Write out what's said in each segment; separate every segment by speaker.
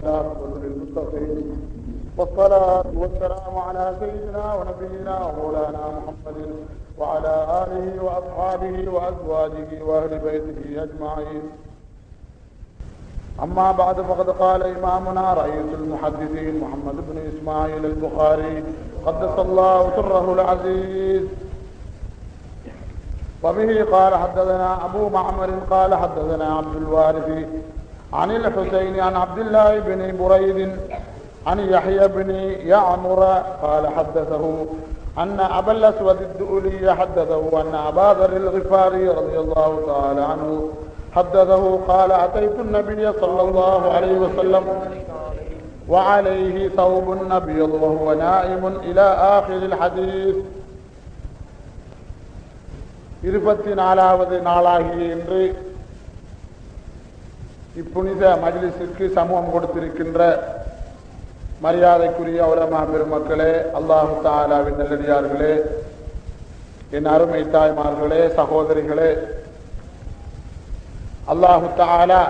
Speaker 1: والعاقبة للمتقين والصلاة والسلام على سيدنا ونبينا ومولانا محمد وعلى آله وأصحابه وأزواجه وأهل بيته أجمعين. أما بعد فقد قال إمامنا رئيس المحدثين محمد بن إسماعيل البخاري قدس الله سره العزيز وبه قال حدثنا أبو معمر قال حدثنا عبد الوارث عن الحسين عن عبد الله بن بريد عن يحيى بن يعمر قال حدثه أن أبا الأسود الدؤلي حدثه أن أبا ذر الغفاري رضي الله تعالى عنه حدثه قال أتيت النبي صلى الله عليه وسلم وعليه ثوب أبيض وهو نائم إلى آخر الحديث. 24வது நாளாகிய இன்று இப்புனித மஜ்லிஸிற்கு சமூகம் கொடுத்திருக்கின்ற மரியாதைக்குரிய உலமா பெருமக்களே, அல்லாஹு தஆலாவின் நல்லடியார்களே, என் அருமை தாய்மார்களே, சகோதரிகளே, அல்லாஹு தஆலா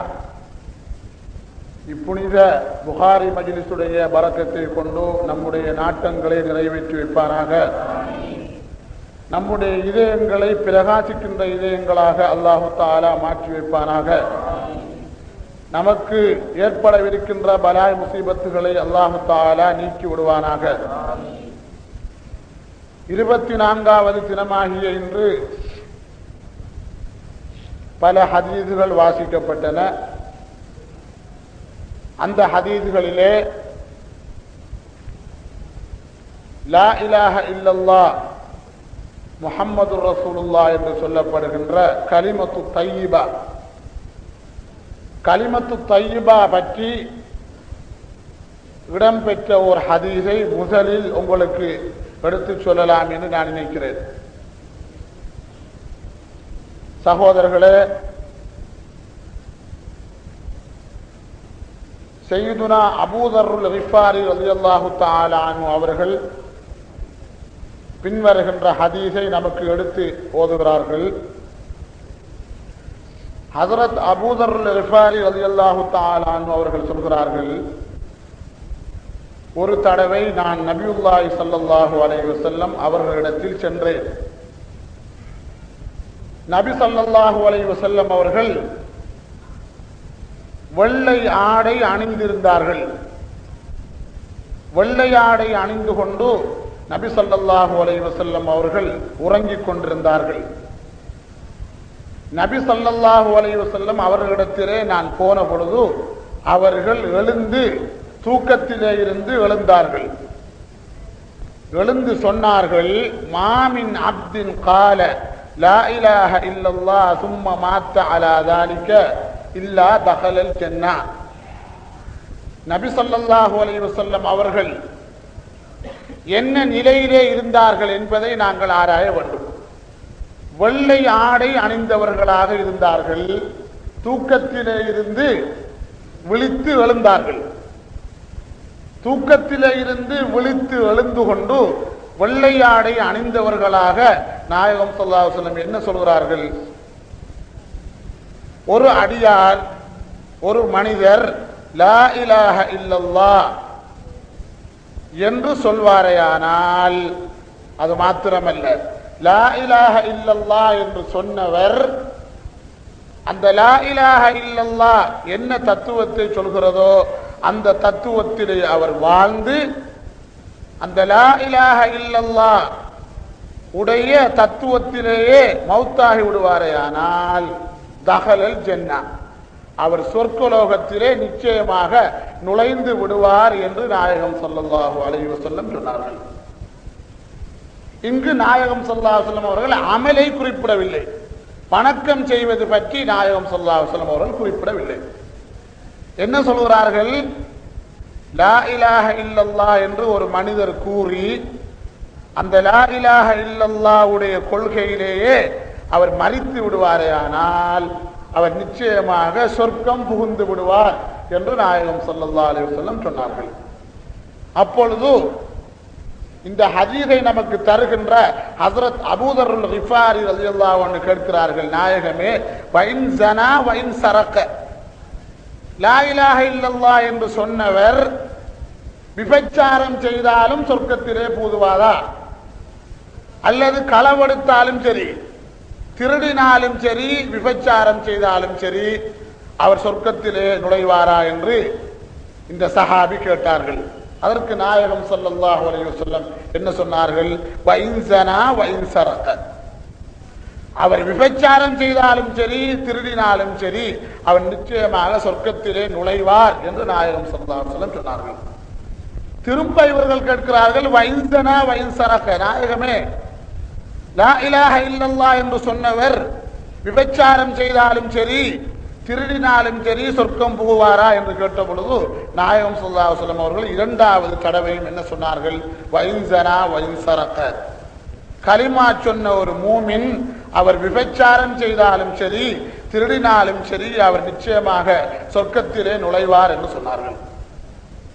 Speaker 1: இப்புனித புகாரி மஜ்லிஸுடைய பரக்கத்தை கொண்டு நம்முடைய நாட்டங்களை நிறைவேற்றி வைப்பானாக. நம்முடைய இதயங்களை பிரகாசிக்கின்ற இதயங்களாக அல்லாஹு தஆலா மாற்றி வைப்பானாக. நமக்கு ஏற்படவிருக்கின்ற பலாய் முசீபத்துகளை அல்லாஹு தஆலா நீக்கி விடுவானாக. 24வது தினமாகிய இன்று பல ஹதீதுகள் வாசிக்கப்பட்டன. அந்த ஹதீதுகளிலே லா இலாஹ இல்லல்லாஹ் முஹம்மது ரசூலுல்லாஹ் என்று சொல்லப்படுகின்ற கலிமத்து தையிபா, கலிமத்து தையிபா பற்றி இடம்பெற்ற ஒரு ஹதீஸை முதலில் உங்களுக்கு எடுத்து சொல்லலாம் என்று நான் நினைக்கிறேன். சகோதரர்களே, சையதுனா அபூ தர்ருல் கிஃபாரி ரலியல்லாஹு தஆலா அன்ஹு அவர்கள் பின்வருகின்ற ஹதீஸை நமக்கு எடுத்து ஓதுகிறார்கள். ஹஜ்ரத் அபூ தர்ருல் கிஃபாரி ரலியல்லாஹு தஆலா அன்ஹு அவர்கள் சொல்கிறார்கள், ஒரு தடவை நான் நபியுல்லாஹி ஸல்லல்லாஹு அலைஹி வஸல்லம் அவர்களிடத்தில் சென்றேன். நபி ஸல்லல்லாஹு அலைஹி வஸல்லம் அவர்கள் வெள்ளை ஆடை அணிந்திருந்தார்கள். வெள்ளை ஆடை அணிந்து கொண்டு நபி ஸல்லல்லாஹு அலைஹி வஸல்லம் அவர்கள் உறங்கிக் கொண்டிருந்தார்கள். நபி ஸல்லல்லாஹு அலைஹி வஸல்லம் அவர்களிடத்திலே நான் போன பொழுது அவர்கள் எழுந்து தூக்கத்திலே இருந்து எழுந்தார்கள். எழுந்து சொன்னார்கள், மாமின் அப்தின் கால லா இலாஹ இல்லல்லாஹ் சும்ம மாத்த அலா தாலிக இல்லா தஹலல் ஜன்னah. நபி ஸல்லல்லாஹு அலைஹி வஸல்லம் அவர்கள் என்ன நிலையிலே இருந்தார்கள் என்பதை நாங்கள் ஆராய வேண்டும். வெள்ளை ஆடை அணிந்தவர்களாக இருந்தார்கள். தூக்கத்திலே இருந்து விழித்து எழுந்தார்கள். தூக்கத்திலே இருந்து விழித்து எழுந்து கொண்டு வெள்ளை ஆடை அணிந்தவர்களாக நாயகம் ஸல்லல்லாஹு அலைஹி வஸல்லம் என்ன சொல்கிறார்கள்? ஒரு அடியார், ஒரு மனிதர் லா இலாஹ இல்லல்லாஹ் என்று சொல்வாரையானால், அது மாத்திரமல்ல, லா இலாஹ இல்லல்லாஹ் என்று சொன்னவர் அந்த லா இலாஹ இல்லல்லாஹ் என்ன தத்துவத்தை சொல்கிறதோ அந்த தத்துவத்திலே அவர் வாழ்ந்து அந்த லா இலாஹ இல்லல்லாஹ் உடைய தத்துவத்திலேயே மௌத்தாகி விடுவாரையானால் தஹலல் ஜன்னah, அவர் சொர்க்கலோகத்திலே நிச்சயமாக நுழைந்து விடுவார் என்று நாயகம் ஸல்லல்லாஹு அலைஹி வஸல்லம் சொன்னார்கள். இங்கு நாயகம் ஸல்லல்லாஹு அலைஹி வஸல்லம் அவர்கள் அமலை குறிப்பிடவில்லை. வணக்கம் செய்வது பற்றி நாயகம் ஸல்லல்லாஹு அலைஹி வஸல்லம் அவர்கள் குறிப்பிடவில்லை. என்ன சொல்கிறார்கள்? லா இலாஹ இல்லல்லாஹ் என்று ஒரு மனிதர் கூறி அந்த லா இலாஹ இல்லல்லாஹ் உடைய கொள்கையிலேயே அவர் மரித்து விடுவாரேயானால் அவர் நிச்சயமாக சொர்க்கம் புகுந்து விடுவார் என்று நாயகம் ஸல்லல்லாஹு அலைஹி வஸல்லம் சொன்னார்கள். அப்பொழுது இந்த ஹதீஸை நமக்கு தருகின்ற ஹஜ்ரத் அபூ தர்ருல் கிஃபாரி ரலியல்லாஹு அன்ஹு கேட்கிறார்கள், நாயகமே, வைன் ஸனா வைன் சரக, லா இலாஹ இல்லல்லாஹ் என்று சொன்னவர் விபச்சாரம் செய்தாலும் சொர்க்கத்திலே பூதுவாரா? அல்லது களவெடுத்தாலும் சரி, திருடினாலும் சரி, விபச்சாரம் செய்தாலும் சரி, அவர் சொர்க்கத்திலே நுழைவாரா என்று இந்த சஹாபி கேட்டார்கள். அதற்கு நாயகம் ஸல்லல்லாஹு அலைஹி வஸல்லம் என்ன சொன்னார்கள்? வஇன் ஸனா வஇன் ஸரக, அவர் விபச்சாரம் செய்தாலும் சரி, திருடினாலும் சரி, அவர் நிச்சயமாக சொர்க்கத்திலே நுழைவார் என்று நாயகம் ஸல்லல்லாஹு அலைஹி வஸல்லம் சொன்னார்கள். திரும்ப இவர்கள் கேட்கிறார்கள், வஇன் ஸனா வஇன் ஸரக, நாயகமே, லா இலாஹ இல்லல்லாஹ் என்று சொன்னவர் விபச்சாரம் செய்தாலும் சரி, திருடினாலும் சரி, சொர்க்கம் புகுவாரா என்று கேட்ட பொழுது நாயகம் ஸல்லல்லாஹு அலைஹி வஸல்லம் அவர்கள் இரண்டாவது தடவையும் என்ன சொன்னார்கள்? வஇன் ஸனா வஇன் ஸரக, கலிமா சொன்ன ஒரு மூமின் அவர் விபச்சாரம் செய்தாலும் சரி, திருடினாலும் சரி, அவர் நிச்சயமாக சொர்க்கத்திலே நுழைவார் என்று சொன்னார்கள்.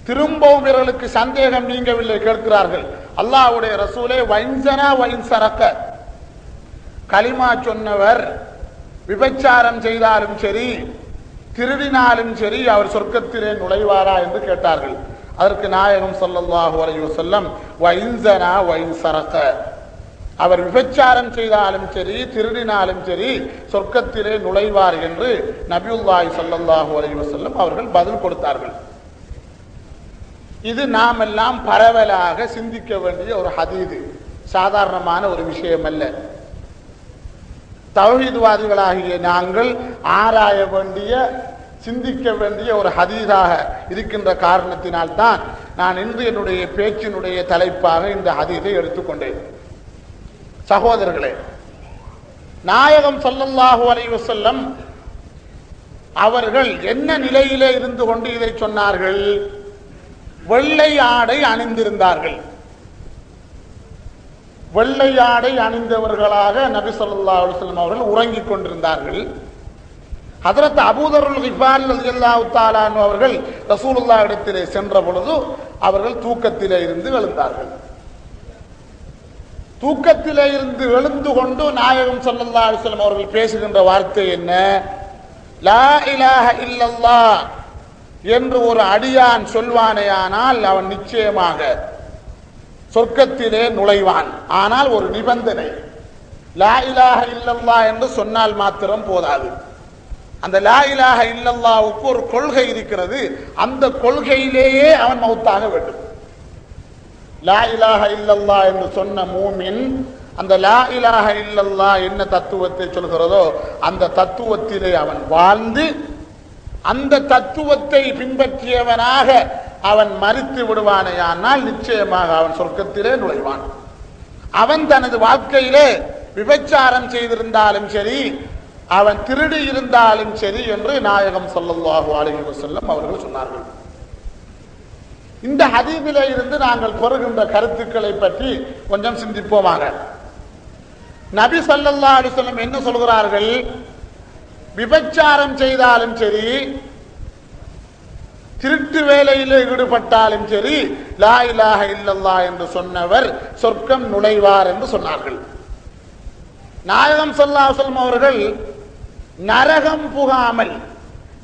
Speaker 1: திரும்பவும் இவர்களுக்கு சந்தேகம் நீங்கவில்லை, கேட்கிறார்கள், அல்லாஹ்வுடைய ரசூலே, வஇன் ஸனா வஇன் ஸரக, கலிமா சொன்னவர் விபச்சாரம் செய்தாலும் சரி, திருடினாலும் சரி, அவர் சொர்க்கத்திலே நுழைவாரா என்று கேட்டார்கள். அதற்கு நாயகம் ஸல்லல்லாஹு அலைஹி வஸல்லம் வஇன் ஸனா வஇன் ஸரக, அவர் விபச்சாரம் செய்தாலும் சரி, திருடினாலும் சரி, சொர்க்கத்திலே நுழைவார் என்று நபியுல்லாஹி ஸல்லல்லாஹு அலைஹி வஸல்லம் அவர்கள் பதில் கொடுத்தார்கள். இது நாம் எல்லாம் பரவலாக சிந்திக்க வேண்டிய ஒரு ஹதீது, சாதாரணமான ஒரு விஷயம் அல்ல. தௌஹீத்வாதிகளாகிய நாங்கள் ஆராய வேண்டிய, சிந்திக்க வேண்டிய ஒரு ஹதீஸாக இருக்கின்ற காரணத்தினால் தான் நான் இன்று என்னுடைய பேச்சினுடைய தலைப்பாக இந்த ஹதீஸை எடுத்துக்கொண்டேன். சகோதரர்களே, நாயகம் ஸல்லல்லாஹு அலைஹி வஸல்லம் அவர்கள் என்ன நிலையிலே இருந்து கொண்டு இதை சொன்னார்கள்? வெள்ளை ஆடை அணிந்திருந்தார்கள். வெள்ளை ஆடை அணிந்தவர்களாக நபி ஸல்லல்லாஹு அலைஹி வஸல்லம் அவர்கள் உறங்கிக் கொண்டிருந்தார்கள். ஹஜ்ரத் அபூதருல் கிஃபாரி ரலியல்லாஹு தஆலா அன்ஹு அவர்கள் ரசூலுல்லாஹ் இடத்திலே சென்ற பொழுது அவர்கள் தூக்கத்திலே இருந்து எழுந்தார்கள். தூக்கத்திலே இருந்து எழுந்து கொண்டு நாயகம் ஸல்லல்லாஹு அலைஹி வஸல்லம் அவர்கள் பேசுகின்ற வார்த்தை என்ன? லா இலாஹ இல்லல்லாஹ் என்று ஒரு அடியான் சொல்வானேயானால் அவன் நிச்சயமாக சொர்க்கத்திலே நுழைவான். ஆனால் ஒரு நிபந்தனை, லா இலாஹ இல்லல்லாஹ் என்று சொன்னால் மாத்திரம் போதாது. அந்த லா இலாஹ இல்லல்லாஹ்வுக்கு ஒரு கொள்கை இருக்கிறது, அந்த கொள்கையிலேயே அவன் மௌத்தாக வேண்டும். லா இலாஹ இல்லல்லாஹ் என்று சொன்ன மூமின் அந்த லா இலாஹ இல்லல்லாஹ் என்ன தத்துவத்தை சொல்கிறதோ அந்த தத்துவத்திலே அவன் வாழ்ந்து அந்த தத்துவத்தை பின்பற்றியவனாக அவன் மரித்து விடுவானேயானால் நிச்சயமாக அவன் சொர்க்கத்திலே நுழைவான். அவன் தனது வாழ்க்கையிலே விபச்சாரம் செய்திருந்தாலும் சரி, அவன் திருடி இருந்தாலும் சரி என்று நாயகம் ஸல்லல்லாஹு அலைஹி வஸல்லம் அவர்கள் சொன்னார்கள். இந்த ஹதீஸிலே இருந்து நாங்கள் பெறுகின்ற கருத்துக்களை பற்றி கொஞ்சம் சிந்திப்போமாக. நபி ஸல்லல்லாஹு அலைஹி வஸல்லம் என்ன சொல்கிறார்கள்? விபச்சாரம் செய்தாலும் சரி, திருட்டு வேலையில் ஈடுபட்டாலும் சரி, லா இலாஹ இல்லல்லாஹ் என்று சொன்னவர் சொர்க்கம் நுழைவார் என்று சொன்னார்கள். நாயகம் ஸல்லல்லாஹு அலைஹி வஸல்லம் அவர்கள் நரகம் புகாமல்,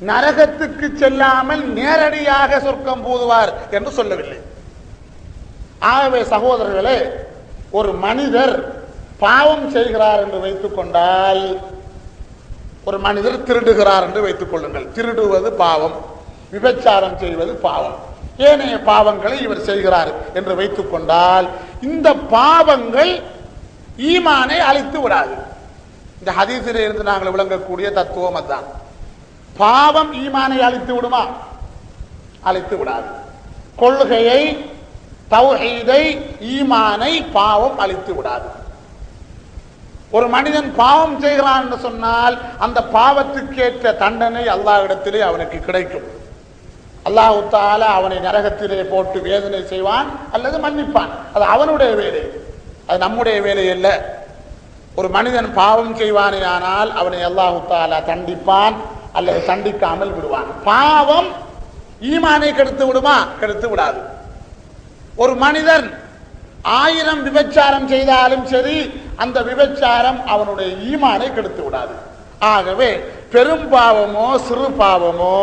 Speaker 1: நரகத்துக்கு செல்லாமல் நேரடியாக சொர்க்கம் புகுவார் என்று சொல்லவில்லை. ஆகவே சகோதரர்களே, ஒரு மனிதர் பாவம் செய்கிறார் என்று வைத்துக் கொண்டால், ஒரு மனிதர் திருடுகிறார் என்று வைத்துக் கொள்ளுங்கள். திருடுவது பாவம், விபச்சாரம் செய்வது பாவம், ஏனைய பாவங்களை இவர் செய்கிறார் என்று வைத்துக் கொண்டால் இந்த பாவங்கள் ஈமானை அழித்து விடாது. இந்த ஹதீஸிலே இருந்து நாங்கள் விளங்கக்கூடிய தத்துவம் அதுதான். பாவம் ஈமானை அழித்து விடுமா? அழித்து விடாது. கொள்கையை, தௌஹீதை, ஈமானை பாவம் அழித்து விடாது. ஒரு மனிதன் பாவம் செய்கிறான் என்று சொன்னால் அந்த பாவத்துக்கேற்ற தண்டனை அல்லாஹ்விடத்திலே அவனுக்கு கிடைக்கும். அல்லாஹ் தஆலா அவனை நரகத்திலே போட்டு வேதனை செய்வான் அல்லது மன்னிப்பான். அது அவனுடைய வேலை, அது நம்முடைய வேலை அல்ல. ஒரு மனிதன் பாவம் செய்வானேயானால் அவனை அல்லாஹ் தஆலா தண்டிப்பான் அல்லது தண்டிக்காமல் விடுவான். பாவம் ஈமானை கெடுத்து விடுமா? கெடுத்து விடாது. ஒரு மனிதன் 1000 விபச்சாரம் செய்தாலும் சரி, அந்த விபச்சாரம் அவனுடைய ஈமானை கெடுத்து விடாது. ஆகவே பெரும் பாவமோ சிறு பாவமோ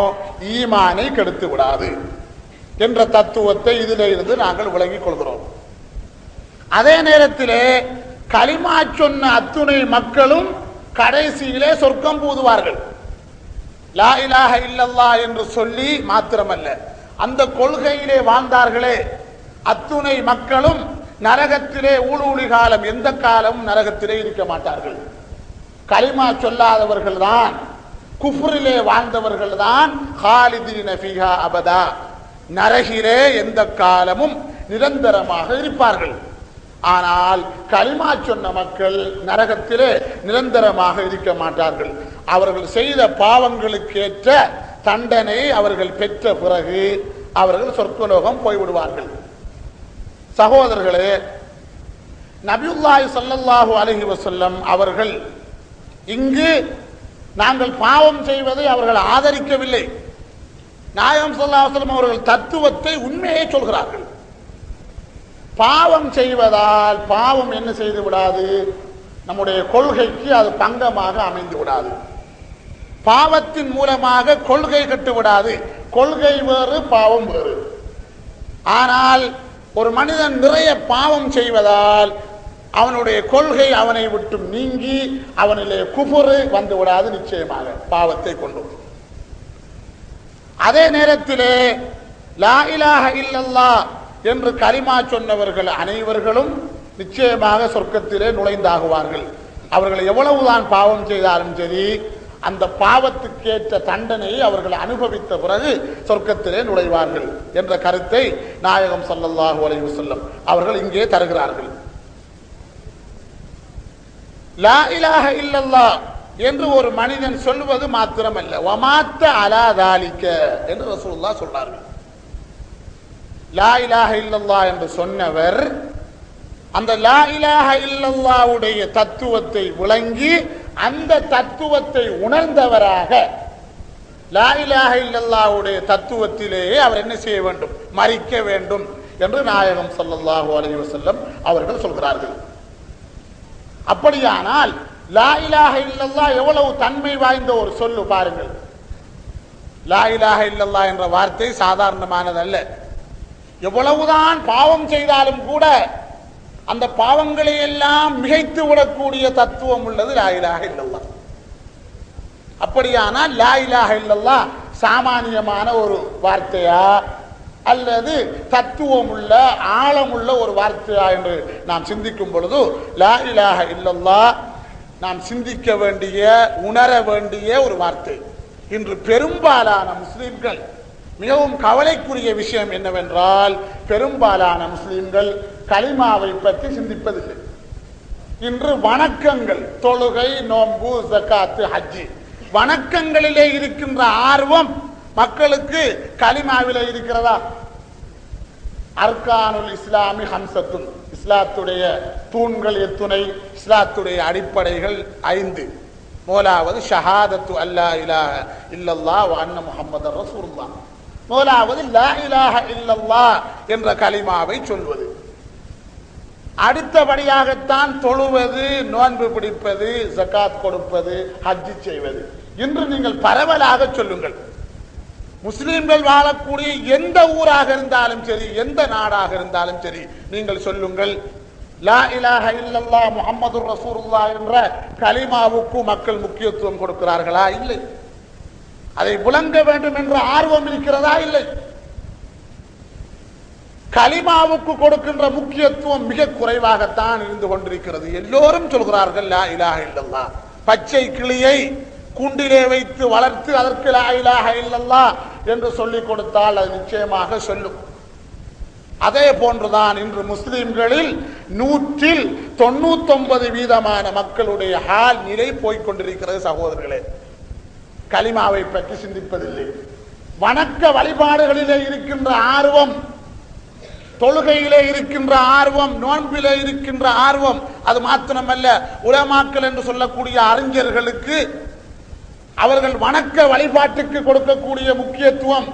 Speaker 1: ஈமானை கெடுத்து விடாது என்ற தத்துவத்தை இதிலே இருந்து நாங்கள் விளங்கிக் கொள்கிறோம். அதே நேரத்திலே கலிமா சொன்ன அத்துணை மக்களும் கடைசியிலே சொர்க்கம் பூதுவார்கள். லா இலாஹ இல்லல்லாஹ் என்று சொல்லி மாத்திரமல்ல, அந்த கொள்கையிலே வாழ்ந்தார்களே அத்துணை மக்களும் நரகத்திலே ஊழூழி காலம் எந்த காலமும் நரகத்திலே இருக்க மாட்டார்கள். கலிமா சொல்லாதவர்கள் தான், குஃப்ரிலே வாழ்ந்தவர்கள் தான் ஹாலிதீன ஃபீஹா அபதா, நரகிலே எந்த காலமும் நிரந்தரமாக இருப்பார்கள். ஆனால் கலிமா சொன்ன மக்கள் நரகத்திலே நிரந்தரமாக இருக்க மாட்டார்கள். அவர்கள் செய்த பாவங்களுக்கேற்ற தண்டனை அவர்கள் பெற்ற பிறகு அவர்கள் சொர்க்கலோகம் போய்விடுவார்கள். சகோதரர்களே, நபியுல்லாஹி ஸல்லல்லாஹு அலைஹி வஸல்லம் அவர்கள் இங்கு நாங்கள் பாவம் செய்வதை அவர்கள் ஆதரிக்கவில்லை. நாயகம் ஸல்லல்லாஹு அலைஹி வஸல்லம் அவர்கள் தத்துவத்தை உண்மையை சொல்கிறார்கள். பாவம் செய்வதால் பாவம் என்ன செய்து விடாது, நம்முடைய கொள்கைக்கு அது பங்கமாக அமைந்து விடாது. பாவத்தின் மூலமாக கொள்கை கட்டு விடாது. கொள்கை வேறு, பாவம் வேறு. ஆனால் ஒரு மனிதன் நிறைய பாவம் செய்வதால் அவனுடைய கொள்கை அவனை விட்டு நீங்கி அவனிலே குஃபுர் வந்து விடாது நிச்சயமாக பாவத்தை கொண்டு. அதே நேரத்திலே லா இலாஹ இல்லல்லாஹ் என்று கலிமா சொன்னவர்கள் அனைவர்களும் நிச்சயமாக சொர்க்கத்திலே நுழைந்தாகுவார்கள். அவர்கள் எவ்வளவுதான் பாவம் செய்தாலும் சரி, அந்த பாவத்துக்கேற்ற தண்டனையை அவர்கள் அனுபவித்த பிறகு சொர்க்கத்திலே நுழைவார்கள் என்ற கருத்தை நாயகம் ஸல்லல்லாஹு அலைஹி வஸல்லம் அவர்கள் இங்கே தருகிறார்கள். லா இலாஹ இல்லல்லாஹ் என்று ஒரு மனிதன் சொல்வது மாத்திரமல்ல, வமாத்த அலா தாலிக என்று ரசூலுல்லாஹ் சொல்றார்கள். லா இலாஹ இல்லல்லாஹ் என்று சொன்னவர் அந்த லா இலாஹ இல்லல்லாஹ்வுடைய தத்துவத்தை விளங்கி அந்த தத்துவத்தை உணர்ந்தவராக லா இலாஹ இல்லல்லாஹ்வுடைய தத்துவத்திலேயே அவர் என்ன செய்ய வேண்டும், மரிக்க வேண்டும் என்று நாயகம் ஸல்லல்லாஹு அலைஹி வஸல்லம் அவர்கள் சொல்கிறார்கள். அப்படியானால் லா இலாஹ இல்லல்லாஹ் எவ்வளவு தன்மை வாய்ந்த ஒரு சொல்லு பாருங்கள். லா இலாஹ இல்லல்லாஹ் என்ற வார்த்தை சாதாரணமானதல்ல. எவ்வளவுதான் பாவம் செய்தாலும் கூட அந்த பாவங்களை எல்லாம் மிகைத்து விடக்கூடிய தத்துவம் உள்ளது லா இலாஹ இல்லல்லாஹ். அப்படியானால் லா இலாஹ இல்லல்லாஹ் சாமானியமான ஒரு வார்த்தையா அல்லது தத்துவம் உள்ள ஆழமுள்ள ஒரு வார்த்தையா என்று நாம் சிந்திக்கும் பொழுது லா இலாஹ இல்லல்லாஹ் நாம் சிந்திக்க வேண்டிய, உணர வேண்டிய ஒரு வார்த்தை. இன்று பெரும்பாலான முஸ்லிம்கள், மிகவும் கவலைக்குரிய விஷயம் என்னவென்றால், பெரும்பாலான முஸ்லிம்கள் கலிமாவை பற்றி சிந்திப்பதில்லை. இன்று வணக்கங்கள், தொழுகை, நோன்பு, ஜகாத்து, ஹஜ்ஜி, வணக்கங்களிலே இருக்கின்ற ஆர்வம் மக்களுக்கு கலிமாவிலே இருக்கிறதா? அர்கானுல் இஸ்லாமி ஹம்சத்துன், இஸ்லாத்துடைய தூண்கள் எத்துணை, இஸ்லாத்துடைய அடிப்படைகள் 5. முதலாவது ஷஹாதத்து அல்லா இலாஹ இல்லல்லாஹ் வ அன்ன முஹம்மதர் ரசூலுல்லாஹ். முதலாவது லா இலாஹ இல்லல்லாஹ் என்ற கலிமாவை சொல்வது. அடுத்தபடியாகத்தான் தொழுவது, நோன்பு பிடிப்பது, ஜகாத் கொடுப்பது, ஹஜ்ஜி செய்வது. இன்று நீங்கள் பரவலாக சொல்லுங்கள். முஸ்லிம்கள் வாழக்கூடிய எந்த ஊராக இருந்தாலும் சரி, எந்த நாடாக இருந்தாலும் சரி, நீங்கள் சொல்லுங்கள், லா இலாஹ இல்லல்லாஹ் முஹம்மதுர் ரசூலுல்லாஹ் என்ற கலிமாவுக்கு மக்கள் முக்கியத்துவம் கொடுக்கிறார்களா? இல்லை. அதை விளங்க வேண்டும் என்ற ஆர்வம் இருக்கிறதா? இல்லை. கலிமாவுக்கு கொடுக்கின்ற முக்கியத்துவம் மிக குறைவாகத்தான் இருந்து கொண்டிருக்கிறது. எல்லோரும் சொல்கிறார்கள் லா இலாஹ இல்லல்லாஹ். பச்சை கிளியை கூண்டிலே வைத்து வளர்த்து அதற்கு லா இலாஹ இல்லல்லாஹ் என்று சொல்லிக் கொடுத்தால் அது நிச்சயமாக சொல்லும். அதே போன்றுதான் இன்று முஸ்லிம்களில் 99% மக்களுடைய ஹால் நிலை போய்கொண்டிருக்கிறது. சகோதரர்களே, கலிமாவை பற்றி சிந்திப்பதில்லை. வணக்க வழிபாடுகளிலே இருக்கின்ற ஆர்வம், தொழுகையிலே இருக்கின்ற ஆர்வம், நோன்பிலே இருக்கின்ற ஆர்வம், அது மாத்திரமல்ல, உலமாக்கள் என்று சொல்லக்கூடிய அறிஞர்களுக்கு அவர்கள் வணக்க வழிபாட்டுக்கு கொடுக்கக்கூடிய முக்கியத்துவம்,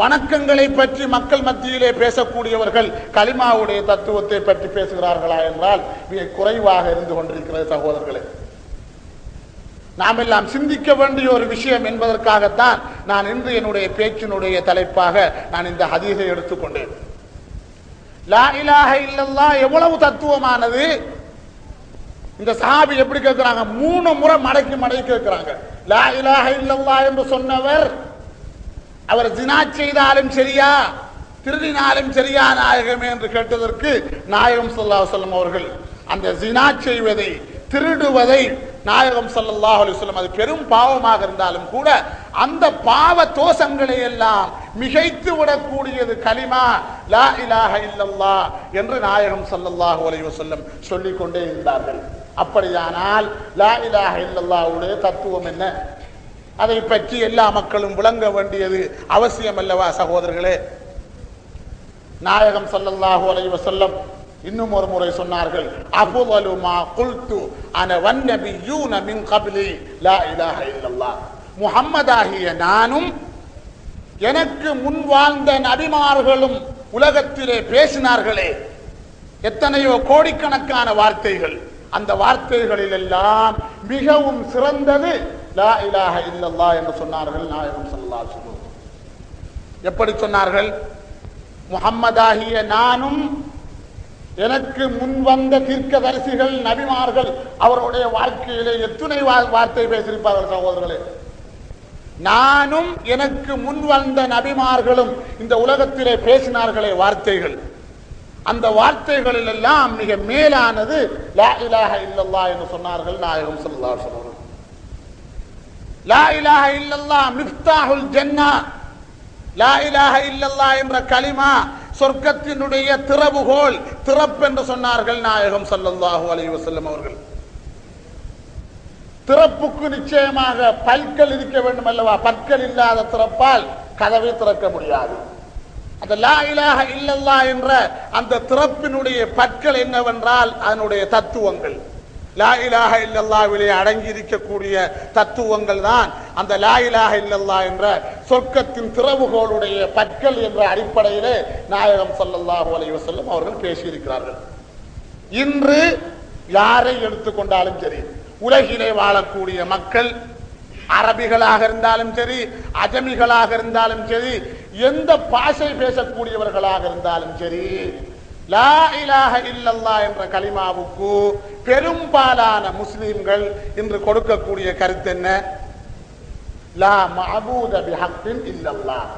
Speaker 1: வணக்கங்களை பற்றி மக்கள் மத்தியிலே பேசக்கூடியவர்கள் கலிமாவுடைய தத்துவத்தை பற்றி பேசுகிறார்களா என்றால் மிக குறைவாக இருந்து கொண்டிருக்கிறது. சகோதரர்களே, நாம் எல்லாம் சிந்திக்க வேண்டிய ஒரு விஷயம் என்பதற்காகத்தான் நான் இன்று என்னுடைய பேச்சினுடைய தலைப்பாக நான் இந்த ஹதீஸை எடுத்துக்கொண்டேன். லா இலாஹ இல்லல்லாஹ் எவ்வளவு தத்துவமானது. இந்த சஹாபி எப்படி கேட்கிறாங்க? 3 முறை மடக்கி கேட்கிறாங்க. லா இலாஹ இல்லல்லாஹ் என்று சொன்னவர் அவர் ஜினா செய்தாலும் சரியா திருடினாலும் சரியா நாயகமே என்று கேட்டதற்கு நாயகம் ஸல்லல்லாஹு அலைஹி வஸல்லம் அவர்கள் அந்த ஜினா செய்வதை திருடுவதை நாயகம் ஸல்லல்லாஹு அலைஹி வஸல்லம் அது பெரும் பாவமாக இருந்தாலும் கூட அந்த பாவ தோஷங்களை எல்லாம் மிகைத்து விடக்கூடியது கலிமா லா இலாஹ இல்லல்லாஹ் என்று நாயகம் ஸல்லல்லாஹு அலைஹி வஸல்லம் சொல்லிக் கொண்டே இருந்தார்கள். அப்படியானால் லா இலாஹ இல்லல்லாஹ்வுடைய தத்துவம் என்ன? அதை பற்றி எல்லா மக்களும் விளங்க வேண்டியது அவசியம் அல்லவா சகோதரர்களே? நாயகம் ஸல்லல்லாஹு அலைஹி வஸல்லம் இன்னும் ஒரு முறை சொன்னார்கள், அஃதலு மா குல்து அன வன்னபியூன மின் கப்லி லா இலாஹ இல்லல்லாஹ். முஹம்மதாகிய நானும் எனக்கு முன் வாழ்ந்த நபிமார்களும் உலகத்திலே பேசினார்களே எத்தனையோ கோடிக்கணக்கான வார்த்தைகள், அந்த வார்த்தைகளில் எல்லாம் மிகவும் சிறந்தது லா இலாஹ இல்லல்லாஹ் என்று சொன்னார்கள் நாயகம் ஸல்லல்லாஹு அலைஹி வஸல்லம். எப்படி சொன்னார்கள்? முஹம்மதாகிய நானும் எனக்கு முன் வந்த தீர்க்கதரிசிகள் நபிமார்கள் அவருடைய வாழ்க்கையிலே எத்தனை வார்த்தை பேசியிருப்பார்கள் சகோதரர்களே. நானும் எனக்கு முன் வந்த நபிமார்களும் இந்த உலகத்திலே பேசினார்களே வார்த்தைகள், அந்த வார்த்தைகளில் எல்லாம் மிக மேலானது லா இலாஹ இல்லல்லாஹ் என்று சொன்னார்கள் நாயகம் ஸல்லல்லாஹு அலைஹி வஸல்லம். லா இலாஹ இல்லல்லாஹ் மிஃப்தாஹுல் ஜன்னah. லா இலாஹ இல்லல்லாஹ் என்ற கலிமா சொர்க்கத்தினுடைய திறவுகோல், திறப்பு என்று சொன்னார்கள் நாயகம் ஸல்லல்லாஹு அலைஹி வஸல்லம் அவர்கள். திறப்புக்கு நிச்சயமாக பற்கள் இருக்க வேண்டும் அல்லவா? பற்கள் இல்லாத திறப்பால் கதவை திறக்க முடியாது. அந்த லா இலாஹ இல்லல்லாஹ் என்ற அந்த திறப்பினுடைய பற்கள் என்னவென்றால் அதனுடைய தத்துவங்கள். லா இலாஹ இல்லல்லாஹ்விலே அடங்கி இருக்கக்கூடிய தத்துவங்கள் தான் அந்த லா இலாஹ இல்லல்லாஹ் என்ற சொர்க்கத்தின் திறவுகோளுடைய பற்கள் என்ற அடிப்படையிலே நாயகம் ஸல்லல்லாஹு அலைஹி வஸல்லம் அவர்கள் பேசியிருக்கிறார்கள். இன்று யாரை எடுத்துக்கொண்டாலும் சரி, உலகிலே வாழக்கூடிய மக்கள் அரபிகளாக இருந்தாலும் சரி, அஜமிகளாக இருந்தாலும் சரி, எந்த பாஷை பேசக்கூடியவர்களாக இருந்தாலும் சரி, லா இலாஹ இல்லல்லாஹ் என்ற கலிமாவுக்கு பெரும்பாலான முஸ்லிம்கள் இன்று கொடுக்கக்கூடிய கருத்து என்ன? லா மஅபூத பிஹக்கின் இல்லல்லாஹ்,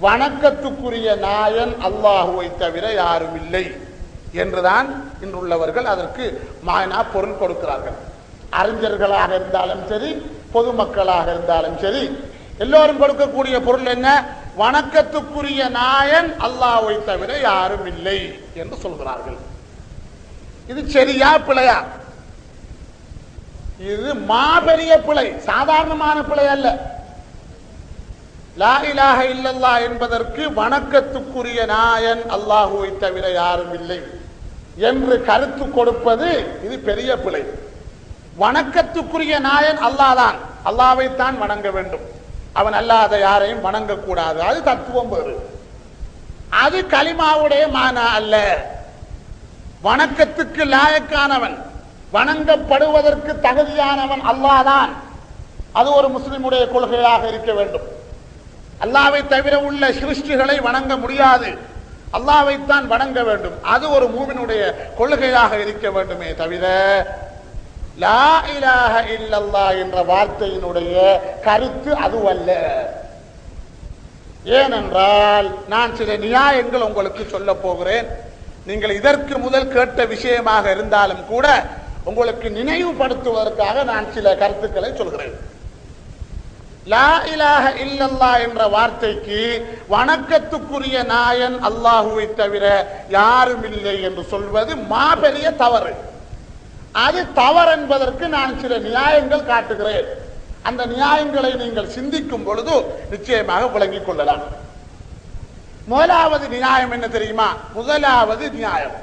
Speaker 1: வணக்கத்துக்குரிய நாயன் அல்லாஹுவை தவிர யாரும் இல்லை என்றுதான் இன்றுள்ளவர்கள் அதற்கு மாயனா பொருள் கொடுக்கிறார்கள். அறிஞர்களாக இருந்தாலும் சரி, பொதுமக்களாக இருந்தாலும் சரி, எல்லோரும் கொடுக்கக்கூடிய பொருள் என்ன? வணக்கத்துக்குரிய நாயன் அல்லாஹ்வை தவிர யாரும் இல்லை என்று சொல்கிறார்கள். இது சரியா பிழையா? இது மாபெரிய பிழை, சாதாரணமான பிழை அல்ல. லா இலாஹ இல்லல்லாஹ் என்பதற்கு வணக்கத்துக்குரிய நாயன் அல்லாஹுவை தவிர யாரும் இல்லை என்று கருத்து கொடுப்பது இது பெரிய பிழை. வணக்கத்துக்குரிய நாயன் அல்லாஹ் தான், அல்லாஹ்வைத்தான் வணங்க வேண்டும், அவன் அல்லாத யாரையும் வணங்கக்கூடாது. அது தத்துவம் வேறு, அது கலிமாவுடைய மானா அல்ல. வணக்கத்துக்கு லாயக்கானவன், வணங்கப்படுவதற்கு தகுதியானவன் அல்லாஹ் தான். அது ஒரு முஸ்லிமுடைய கொள்கையாக இருக்க வேண்டும். அல்லாஹ்வை தவிர உள்ள சிருஷ்டிகளை வணங்க முடியாது, அல்லாஹ்வைத்தான் வணங்க வேண்டும். அது ஒரு மூமினுடைய கொள்கையாக இருக்க வேண்டுமே தவிர லா இலாஹ இல்லல்லாஹ் என்ற வார்த்தையினுடைய கருத்து அதுவல்ல. ஏனென்றால் நான் சில நியாயங்கள் உங்களுக்கு சொல்ல போகிறேன். நீங்கள் இதற்கு முதல் கேட்ட விஷயமாக இருந்தாலும் கூட உங்களுக்கு நினைவுபடுத்துவதற்காக நான் சில கருத்துக்களை சொல்கிறேன். லா இலாஹ இல்லல்லாஹ் என்ற வார்த்தைக்கு வணக்கத்துக்குரிய நாயன் அல்லாஹுவை தவிர யாரும் இல்லை என்று சொல்வது மாபெரிய தவறு. அது தவறு என்பதற்கு நான் சில நியாயங்கள் காட்டுகிறேன். அந்த நியாயங்களை நீங்கள் சிந்திக்கும் பொழுது நிச்சயமாக விளங்கிக் கொள்ளலாம். முதலாவது நியாயம் என்ன தெரியுமா? முதலாவது நியாயம்,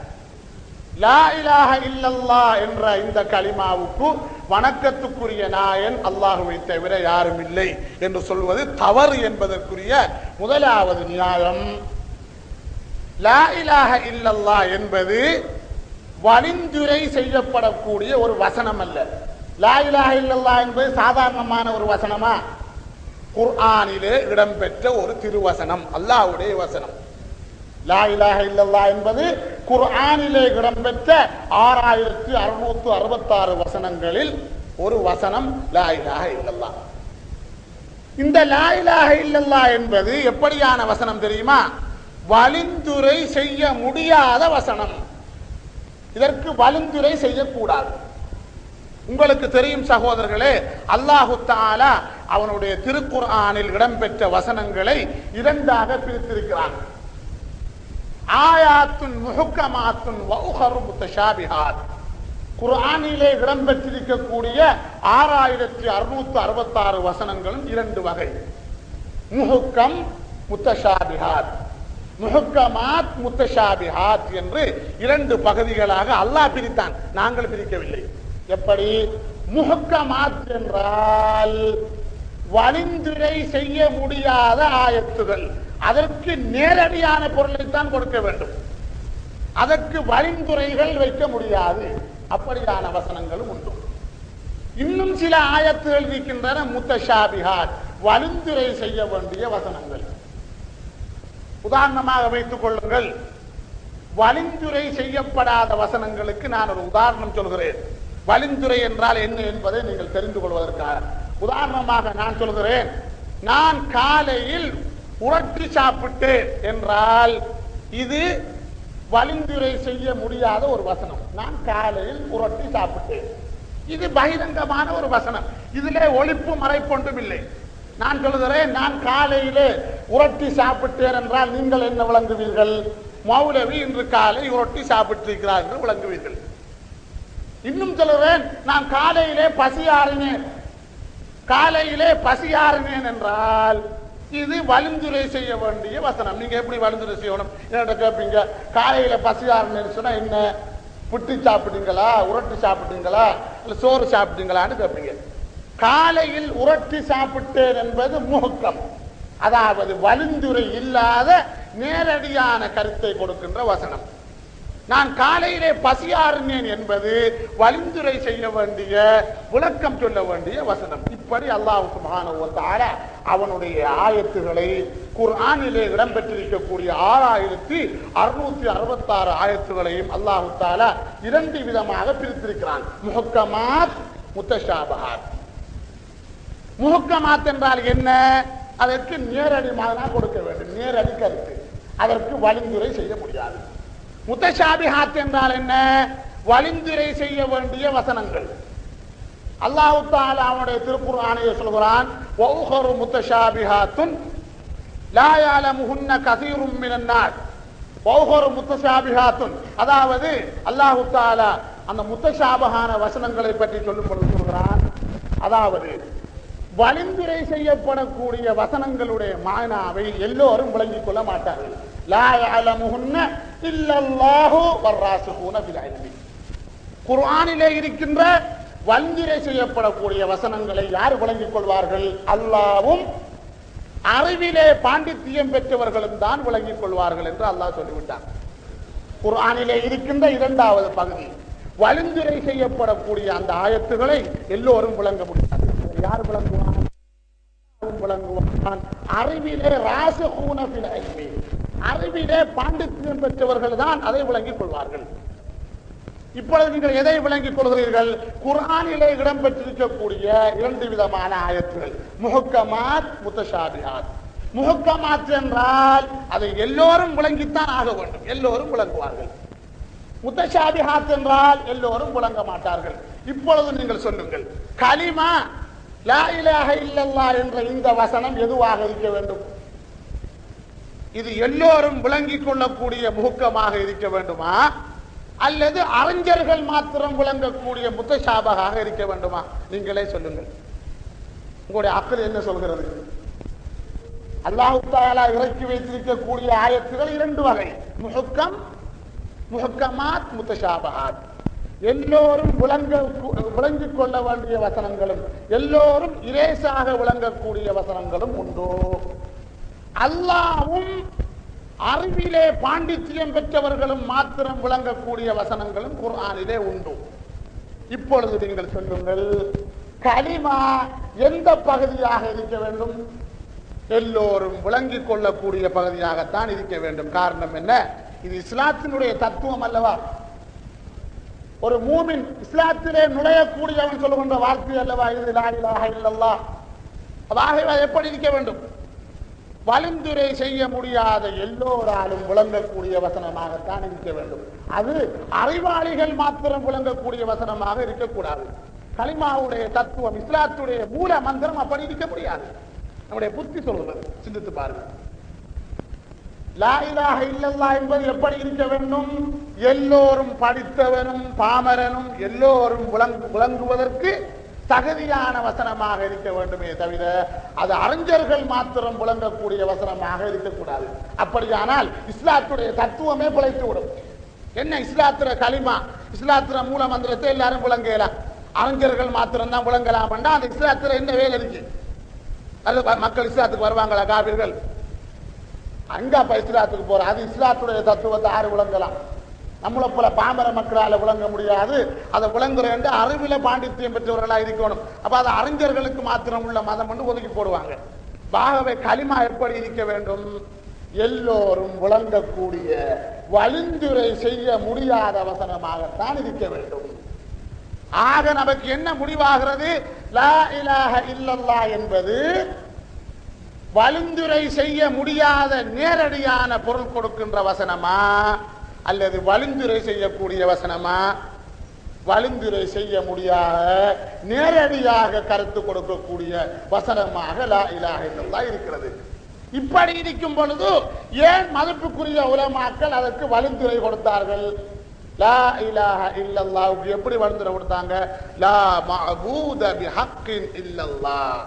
Speaker 1: லா இலாஹ இல்லல்லாஹ் என்ற இந்த கலிமாவுக்கு வணக்கத்துக்குரிய நாயன் அல்லாஹுவை தவிர யாரும் இல்லை என்று சொல்வது தவறு என்பதற்குரிய முதலாவது நியாயம், லா இலாஹ இல்லல்லாஹ் என்பது வழிந்துரை செய்யப்படக்கூடிய ஒரு வசனம் அல்ல. லா இலாஹ இல்லல்லாஹ் என்பது சாதாரணமான ஒரு வசனமா? குர்ஆனிலே இடம்பெற்ற ஒரு திருவசனம், அல்லாஹ்வுடைய வசனம். லா இலாஹ இல்லல்லாஹ் என்பது குர்ஆனிலே இடம்பெற்ற 6666 வசனங்களில் ஒரு வசனம் லா இலாஹ இல்லல்லாஹ். இந்த லா இலாஹ இல்லல்லாஹ் என்பது எப்படியான வசனம் தெரியுமா? வலிந்துரை செய்ய முடியாத வசனம். இதற்கு வலிந்துரை செய்யக்கூடாது. உங்களுக்கு தெரியும் சகோதரர்களே, அல்லாஹு தஆலா அவனுடைய திருக்குர்ஆனில் இடம்பெற்ற வசனங்களை இரண்டாக பிரித்திருக்கிறான். ஆயாத்துன் முஹக்கமாத்துன் வ உஹரு முத்தஷாபிஹாத். குர்ஆனிலே இடம்பெற்றிருக்கக்கூடிய 6666 வசனங்களும் இரண்டு வகை, முஹக்கம், முத்தஷாபிஹாத். முஹக்கமாத், முத்தஷாபிஹாத் என்று இரண்டு பகுதிகளாக அல்லாஹ் பிரித்தான், நாங்கள் பிரிக்கவில்லை. எப்படி? முஹக்கமாத் என்றால் வலிந்துரை செய்ய முடியாத ஆயத்துகள், அதற்கு நேரடியான பொருளைத்தான் கொடுக்க வேண்டும், அதற்கு வலிந்துரைகள் வைக்க முடியாது, அப்படியான வசனங்களும் உண்டு. இன்னும் சில ஆயத்துகள் இருக்கின்றன முத்தஷாபிஹாத், வலிந்துரை செய்ய வேண்டிய வசனங்கள். உதாரணமாக வைத்துக் கொள்ளுங்கள், வலிந்துரை செய்யப்படாத வசனங்களுக்கு நான் ஒரு உதாரணம் சொல்கிறேன். வலிந்துரை என்றால் என்ன என்பதை நீங்கள் தெரிந்து கொள்வதற்காக உதாரணமாக நான் சொல்கிறேன். நான் காலையில் உரட்டி சாப்பிட்டேன் என்றால் இது வலிந்துரை செய்ய முடியாத ஒரு வசனம். நான் காலையில் உரட்டி சாப்பிட்டேன், இது பகிரங்கமான ஒரு வசனம், இதிலே ஒளிப்பு மறைப்பொன்றும் இல்லை. நான் சொல்கிறேன், நான் காலையிலே உரட்டி சாப்பிட்டேன் என்றால் நீங்கள் என்ன விளங்குவீர்கள்? மௌலவி இன்று காலை உரட்டி சாப்பிட்டிருக்கிறார் என்று விளங்குவீர்கள். இன்னும் சொல்கிறேன், நான் காலையிலே பசியாறினேன், காலையிலே பசியாறினேன் என்றால் இது வலிந்துரை செய்ய வேண்டிய வசனம். நீங்க எப்படி வலிந்துரை செய்யணும் என்ன கேட்பீங்க? காலையில பசியாறினேன்னு சொன்னா என்ன? புட்டி சாப்பிட்டீங்களா, உரட்டி சாப்பிட்டீங்களா, இல்ல சோறு சாப்பிட்டீங்களான்னு கேட்பீங்க. காலையில் உரட்டி சாப்பிட்டேன் என்பது முஹக்கம், அதாவது வலிந்துரை இல்லாத நேரடியான கருத்தை கொடுக்கின்ற வசனம். நான் காலையிலே பசியாறினேன் என்பது வலிந்துரை செய்ய வேண்டிய, விளக்கம் சொல்ல வேண்டிய வசனம். இப்படி அல்லாஹ் சுப்ஹானஹு வ தஆலா அவனுடைய ஆயத்துகளை குர்ஆனிலே இடம்பெற்றிருக்கக்கூடிய 6666 ஆயத்துகளையும் அல்லாஹ் தஆலா இரண்டு விதமாக பிரித்திருக்கிறான், முஹக்கமாத், முத்தஷாபிஹாத். முஹக்கமாத் என்றால் என்ன? அதற்கு நேரடி மானா கொடுக்க வேண்டும், நேரடி கருத்து, அதற்கு வலிந்துரை செய்ய முடியாது. முத்தஷாபிஹாத் என்றால் என்ன? வலிந்துரை செய்ய வேண்டிய வசனங்கள். அல்லாஹ் தஆலா அவனுடைய திருக்குர்ஆனிலே சொல்கிறான், வ உஹரு முத்தஷாபிஹாத்துன் லா யஅலமுஹுன்ன கஸீரும் மினன் நாஸ். வ உஹரு முத்தஷாபிஹாத்துன், அதாவது அல்லாஹ் தஆலா அந்த முத்தஷாபிஹான வசனங்களை பற்றி சொல்லும் பொழுது சொல்கிறான், அதாவது வலிந்துரை செய்யப்படக்கூடிய வசனங்களுடைய மானாவை எல்லோரும் விளங்கிக் கொள்ள மாட்டார்கள். லா யஅலமுஹுன்ன இல்லல்லாஹு வர்ராசிகூன ஃபில் இல்மி. குர்ஆனிலே இருக்கின்ற வலிந்துரை செய்யப்படக்கூடிய வசனங்களை யார் விளங்கிக் கொள்வார்கள்? அல்லாஹ்வும் அறிவிலே பாண்டித்தியம் பெற்றவர்களும் தான் விளங்கிக் கொள்வார்கள் என்று அல்லாஹ் சொல்லிவிட்டார். குர்ஆனிலே இருக்கின்ற இரண்டாவது பகுதி, வலிந்துரை செய்யப்படக்கூடிய அந்த ஆயத்துகளை எல்லோரும் விளங்க முடியாது. யார் விளங்குவான்? விளங்குவான் அறிவிலே ராசிகூன ஃபில் இல்மி, அறிவிலே பாண்டித்தியம் பெற்றவர்கள் தான் அதை விளங்கிக் கொள்வார்கள். இப்பொழுது நீங்கள் எதை விளங்கிக் கொள்கிறீர்கள்? குர்ஆனிலே இடம்பெற்றிருக்கக்கூடிய இரண்டு விதமான ஆயத்துகள், முஹக்கமாத், முத்தஷாபிஹாத். முஹக்கமாத் என்றால் அதை எல்லோரும் விளங்கித்தான் ஆக வேண்டும், எல்லோரும் விளங்குவார்கள். முத்தஷாபிஹாத் என்றால் எல்லோரும் விளங்க மாட்டார்கள். இப்பொழுது நீங்கள் சொல்லுங்கள், கலிமா லா இலாஹ இல்லல்லாஹ் என்ற இந்த வசனம் எதுவாக இருக்க வேண்டும்? இது எல்லோரும் விளங்கிக் கொள்ளக்கூடிய முஹக்கமாக இருக்க வேண்டுமா, அல்லது அறிஞர்கள் மாத்திரம் விளங்கக்கூடிய முத்தஷாபிஹாக இருக்க வேண்டுமா? நீங்களே சொல்லுங்கள், உங்களுடைய அக்கல் என்ன சொல்கிறது? அல்லாஹ் தஆலா இறக்கி வைத்திருக்கக்கூடிய ஆயத்துகள் இரண்டு வகை, முஹக்கம், முஹக்கமாத், முத்தஷாபிஹாத். எல்லோரும் விளங்கிக் கொள்ள வேண்டிய வசனங்களும் எல்லோரும் இரேசாக விளங்கக்கூடிய வசனங்களும் உண்டு. அல்லாஹ்வும் அறிவிலே பாண்டித்தியம் பெற்றவர்களும் மாத்திரம் விளங்கக்கூடிய வசனங்களும் குர்ஆனிலே உண்டு. இப்பொழுது நீங்கள் சொல்லுங்கள், கலிமா எந்த பகுதியாக இருக்க வேண்டும்? எல்லோரும் விளங்கிக் கொள்ளக்கூடிய பகுதியாகத்தான் இருக்க வேண்டும். காரணம் என்ன? இது இஸ்லாத்தினுடைய தத்துவம் அல்லவா? ஒரு மூமின் இஸ்லாத்திலே நுழையக்கூடியவன் சொல்லுகின்ற வார்த்தை அல்லவா இது லா இலாஹ இல்லல்லாஹ். அதாகவே எப்படி இருக்க வேண்டும்? வலிந்துரை செய்ய முடியாத எல்லோராலும் விளங்கக்கூடிய வசனமாகத்தான் இருக்க வேண்டும். அது அறிவாளிகள் மாத்திரம் விளங்கக்கூடிய வசனமாக இருக்கக்கூடாது. கலிமாவுடைய தத்துவம், இஸ்லாத்துடைய மூல மந்திரம் அப்படி இருக்க முடியாது. நம்முடைய புத்தி சொல்கிறது, சிந்தித்து பாருங்கள். லா இலாஹ இல்லல்லாஹ் என்பது எப்படி இருக்க வேண்டும்? எல்லோரும் படித்தவனும் பாமரனும் எல்லோரும் விளங்குவதற்கு தகுதியான வசனமாக இருக்க வேண்டுமே தவிர அது அறிஞர்கள் மாத்திரம் விளங்கக்கூடிய வசனமாக இருக்கக்கூடாது. அப்படியானால் இஸ்லாத்துடைய தத்துவமே பிழைத்துவிடும். என்ன இஸ்லாத்துற கலிமா, இஸ்லாத்துற மூல மந்திரத்தை எல்லாரும் விளங்கலாம், அறிஞர்கள் மாத்திரம் தான் விளங்கலாம். அந்த இஸ்லாத்துல என்ன வேலை இருக்கு? அது மக்கள் இஸ்லாத்துக்கு வருவாங்களா? காபிர்கள் அங்கப்ப இஸ்லாத்துக்கு போற. அது இஸ்லாத்துடைய தத்துவத்தை யாரு விளங்கலாம்? நம்மளை போல பாமர மக்களால விளங்க முடியாது. அதை விளங்குற அறிவில பாண்டித்யம் பெற்றவர்களா இருக்கணும். அப்ப அது அறிஞர்களுக்கு மாத்திரம் உள்ள மதம் என்று ஒதுக்கி போடுவாங்க. ஆகவே கலிமா எப்படி இருக்க வேண்டும்? எல்லோரும் விளங்கக்கூடிய, வலிந்துரை செய்ய முடியாத வசனமாகத்தான் இருக்க வேண்டும். ஆக நமக்கு என்ன முடிவாகிறது? லா இலாஹ இல்லல்லாஹ் என்பது வலிந்துரை செய்ய முடியாத நேரடியான பொருள் கொடுக்கின்ற வசனமா அல்லது வலிந்துரை செய்யக்கூடிய வசனமா? வலிந்துரை செய்ய முடியாத நேரடியாக கருத்து கொடுக்கக்கூடிய வசனமாக லா இலாஹ இல்லல்லாஹ் இருக்கிறது. இப்படி இருக்கும் பொழுது ஏன் மதிப்புக்குரிய உலமாக்கள் அதற்கு வலிந்துரை கொடுத்தார்கள்? லா இலாஹ இல்லல்லாஹ்வுக்கு எப்படி வலிந்துரை கொடுத்தாங்க? லா மஅபூத பிஹக்கின் இல்லல்லாஹ்,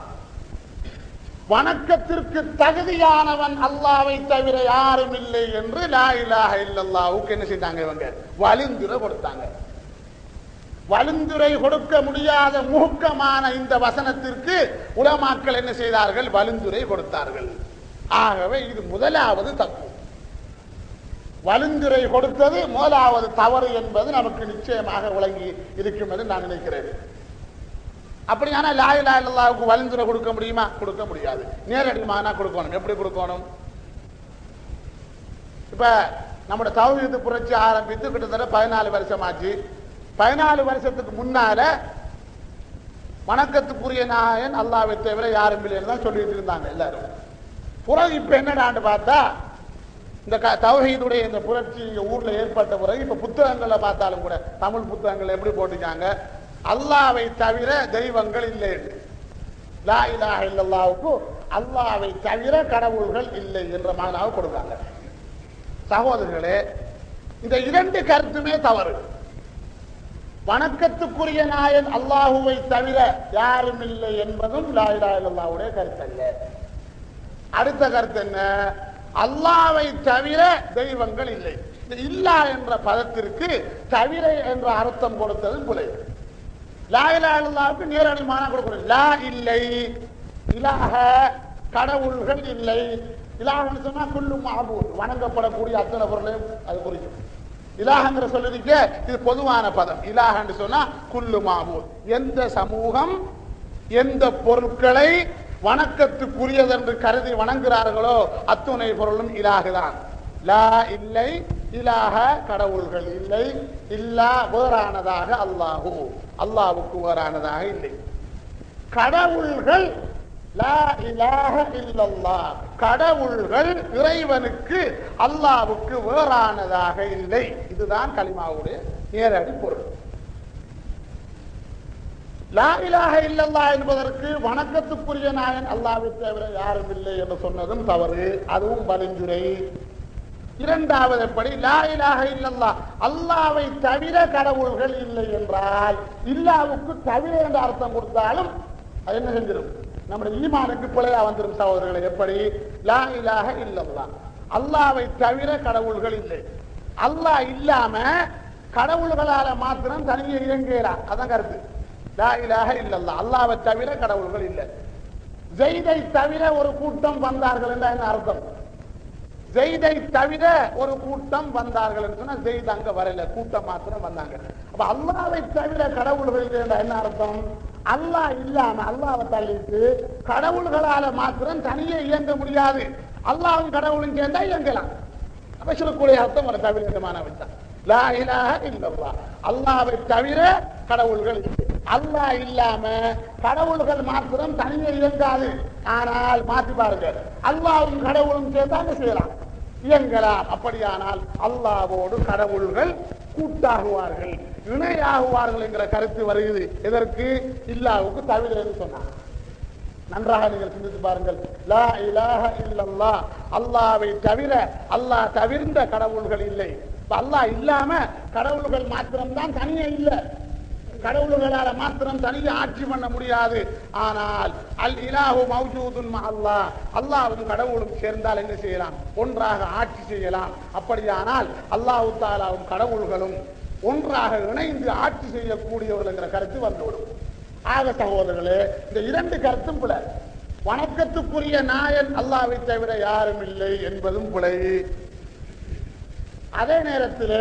Speaker 1: வணக்கத்திற்கு தகுதியானவன் அல்லாஹ்வை தவிர யாரும் இல்லை என்று லா இலாஹ இல்லல்லாஹ்வுக்கு என்ன செய்தாங்க? இவங்க வலிந்துரை கொடுத்தாங்க. வலிந்துரை கொடுக்க முடியாத முகமான இந்த வசனத்திற்கு உலமாக்கள் என்ன செய்தார்கள்? வலிந்துரை கொடுத்தார்கள். ஆகவே இது முதலாவது தப்பு. வலிந்துரை கொடுத்தது முதலாவது தவறு என்பது நமக்கு நிச்சயமாக விளங்கி இருக்கும் என்று நான் நினைக்கிறேன். அப்படியான லா இலாஹ இல்லல்லாஹ்வுக்கு வலிந்துரை கொடுக்க முடியுமா? கொடுக்க முடியாது. நேரடி மானா கொடுக்கணும். எப்படி கொடுக்கணும்? இப்ப நம்முடைய தௌஹீத் புரட்சி ஆரம்பித்து கிட்டத்தட்ட 14 வருஷம் ஆச்சு. 14 வருஷத்துக்கு முன்னால வணக்கத்துக்குரிய நாயன் அல்லாஹ்வை தவிர யாரும் இல்லைன்னு தான் சொல்லிட்டு இருந்தாங்க எல்லாரும். பிறகு இப்ப என்னடான்னு பார்த்தா இந்த தௌஹீதுடைய இந்த புரட்சி ஊர்ல ஏற்பட்ட பிறகு இப்ப புத்தகங்களை பார்த்தாலும் கூட தமிழ் புத்தகங்கள் எப்படி போட்டுக்காங்க? அல்லாஹ்வை தவிர தெய்வங்கள் இல்லை. லா இலாஹ இல்லல்லாஹ்வுக்கு அல்லாஹ்வை தவிர கடவுள்கள் இல்லை என்ற மானாவை கொடுக்காங்க. சகோதரர்களே, இந்த இரண்டு கருத்துமே தவறு. வணக்கத்துக்குரிய நாயன் அல்லாஹுவை தவிர யாரும் இல்லை என்பதும் லா இலாஹ இல்லல்லாஹ்வுடைய கருத்து அல்ல. அடுத்த கருத்து என்ன? அல்லாஹ்வை தவிர தெய்வங்கள் இல்லை. இந்த இல்லா என்ற பதத்திற்கு தவிர என்ற அர்த்தம் கொடுத்தது பிழை. லா இலாஹ இல்லல்லாஹ்வுக்கு நேரடி மானா கொடுக்கணும். லா இல்லை, இலாஹ கடவுள்கள் இல்லை. இலாஹ்னு சொன்னா குல்லு மஅபூத், வணங்கப்படக்கூடிய அத்தனை பொருளையும் அது குறிக்கும். இலாஹ்ங்கிற சொல்லுறதுக்கு இது பொதுவான பதம். இலாஹ்னு சொன்னா குல்லு மஅபூத், எந்த சமூகம் எந்த பொருட்களை வணக்கத்துக்குரியது என்று கருதி வணங்குகிறார்களோ அத்துணை பொருளும் இலாஹுதான். லா இல்லை, இலாஹ கடவுள்கள் இல்லை, இல்லா வேறானதாக அல்லாஹு, அல்லாஹ்வுக்கு வேறானதாக இல்லை. கடவுள்கள் லா இலாஹ இல்லல்லாஹ், கடவுள்கள் இறைவனுக்கு அல்லாஹ்வுக்கு வேறானதாக இல்லை. இதுதான் கலிமாவுடைய நேரடி பொருள். லா இலாஹ இல்லல்லாஹ் என்பதற்கு வணக்கத்துக்குரிய நாயன் அல்லாஹ்வை தவிர யாரும் இல்லை என்று சொன்னதும் தவறு, அதுவும் வலிந்துரை. இரண்டாவது எப்படி? லா இலாஹ இல்லல்லாஹ், அல்லாஹ்வை தவிர கடவுள்கள் இல்லை என்றால் இல்லாஹ்வுக்கு தவிர என்ற அர்த்தம் கொடுத்தாலும் அது என்ன செஞ்சிடும்? நம்முடைய ஈமானுக்கு பிழையா வந்துடும் சகோதரர்களை. எப்படி? லா இலாஹ இல்லல்லாஹ், அல்லாஹ்வை தவிர கடவுள்கள் இல்லை. அல்லாஹ் இல்லாம கடவுள்களால மாத்திரம் தனியே இயங்குகிறார். அதான் கருத்து. லா இலாஹ இல்லல்லாஹ், அல்லாஹ்வை தவிர கடவுள்கள் இல்லை. ஜெய்தை தவிர ஒரு கூட்டம் வந்தார்கள் என்றால் என்ன அர்த்தம்? ஜெய்தை தவிர ஒரு கூட்டம் வந்தார்கள் என்று சொன்னா ஜெயித் அங்க வரல, கூட்டம் மாத்திரம் வந்தாங்க. அப்ப அல்லாவை தவிர கடவுள்கள் என்ன அர்த்தம்? அல்லாஹ் இல்லாம அல்லாவை தள்ளிட்டு கடவுள்களால மாத்திரம் தனியே இயங்க முடியாது. அல்லாவும் கடவுளும் சேர்ந்தா இயங்கலாம். அப்ப சொல்லக்கூடிய அர்த்தம் ஒரு தவிரமான விட்டான். லா இலாஹ இல்லல்லாஹ், அல்லாஹ்வை தவிர கடவுள்கள் இல்லை. அல்லாஹ் இல்லாம கடவுள்கள் மாத்திரம் தனியே இயங்காது. ஆனால் மாற்றி பாருங்க, அல்லாஹ்வும் கடவுளும் சேர்ந்தாங்க செய்யலாம், இயங்கலாம். அப்படியானால் அல்லாஹ்வோடு கடவுள்கள் கூட்டாகுவார்கள், இணையாகுவார்கள் என்கிற கருத்து வருகிறது. எதற்கு? இல்லாஹ்வுக்கு தவிர என்று சொன்னார். நன்றாக நீங்கள் சிந்தித்து பாருங்கள். லா இலாஹ இல்லல்லாஹ், அல்லாஹ்வை தவிர, அல்லாஹ் தவிர்ந்த கடவுள்கள் இல்லை. அல்லாஹ் இல்லாம கடவுள்கள் மாத்திரம்தான் தனியே இல்லை, கடவுள்களால மாத்திரம் தனியே ஆட்சி பண்ண முடியாது. ஆனால் அல் இலாஹு மௌஜூதுன் மஅல்லாஹ், அல்லாஹ்வும் கடவுளும் சேர்ந்தால் என்ன செய்யலாம்? ஒன்றாக ஆட்சி செய்யலாம். அப்படியானால் அல்லாஹ் தஆலாவும் கடவுள்களும் ஒன்றாக இணைந்து ஆட்சி செய்யக்கூடியவர்கள் என்கிற கருத்து வந்துவிடும். ஆக சகோதரர்களே, இந்த இரண்டு கருத்தும் பிழை. வணக்கத்துக்குரிய நாயன் அல்லாஹ்வை தவிர யாரும் இல்லை என்பதும் பிழை. அதே நேரத்தில்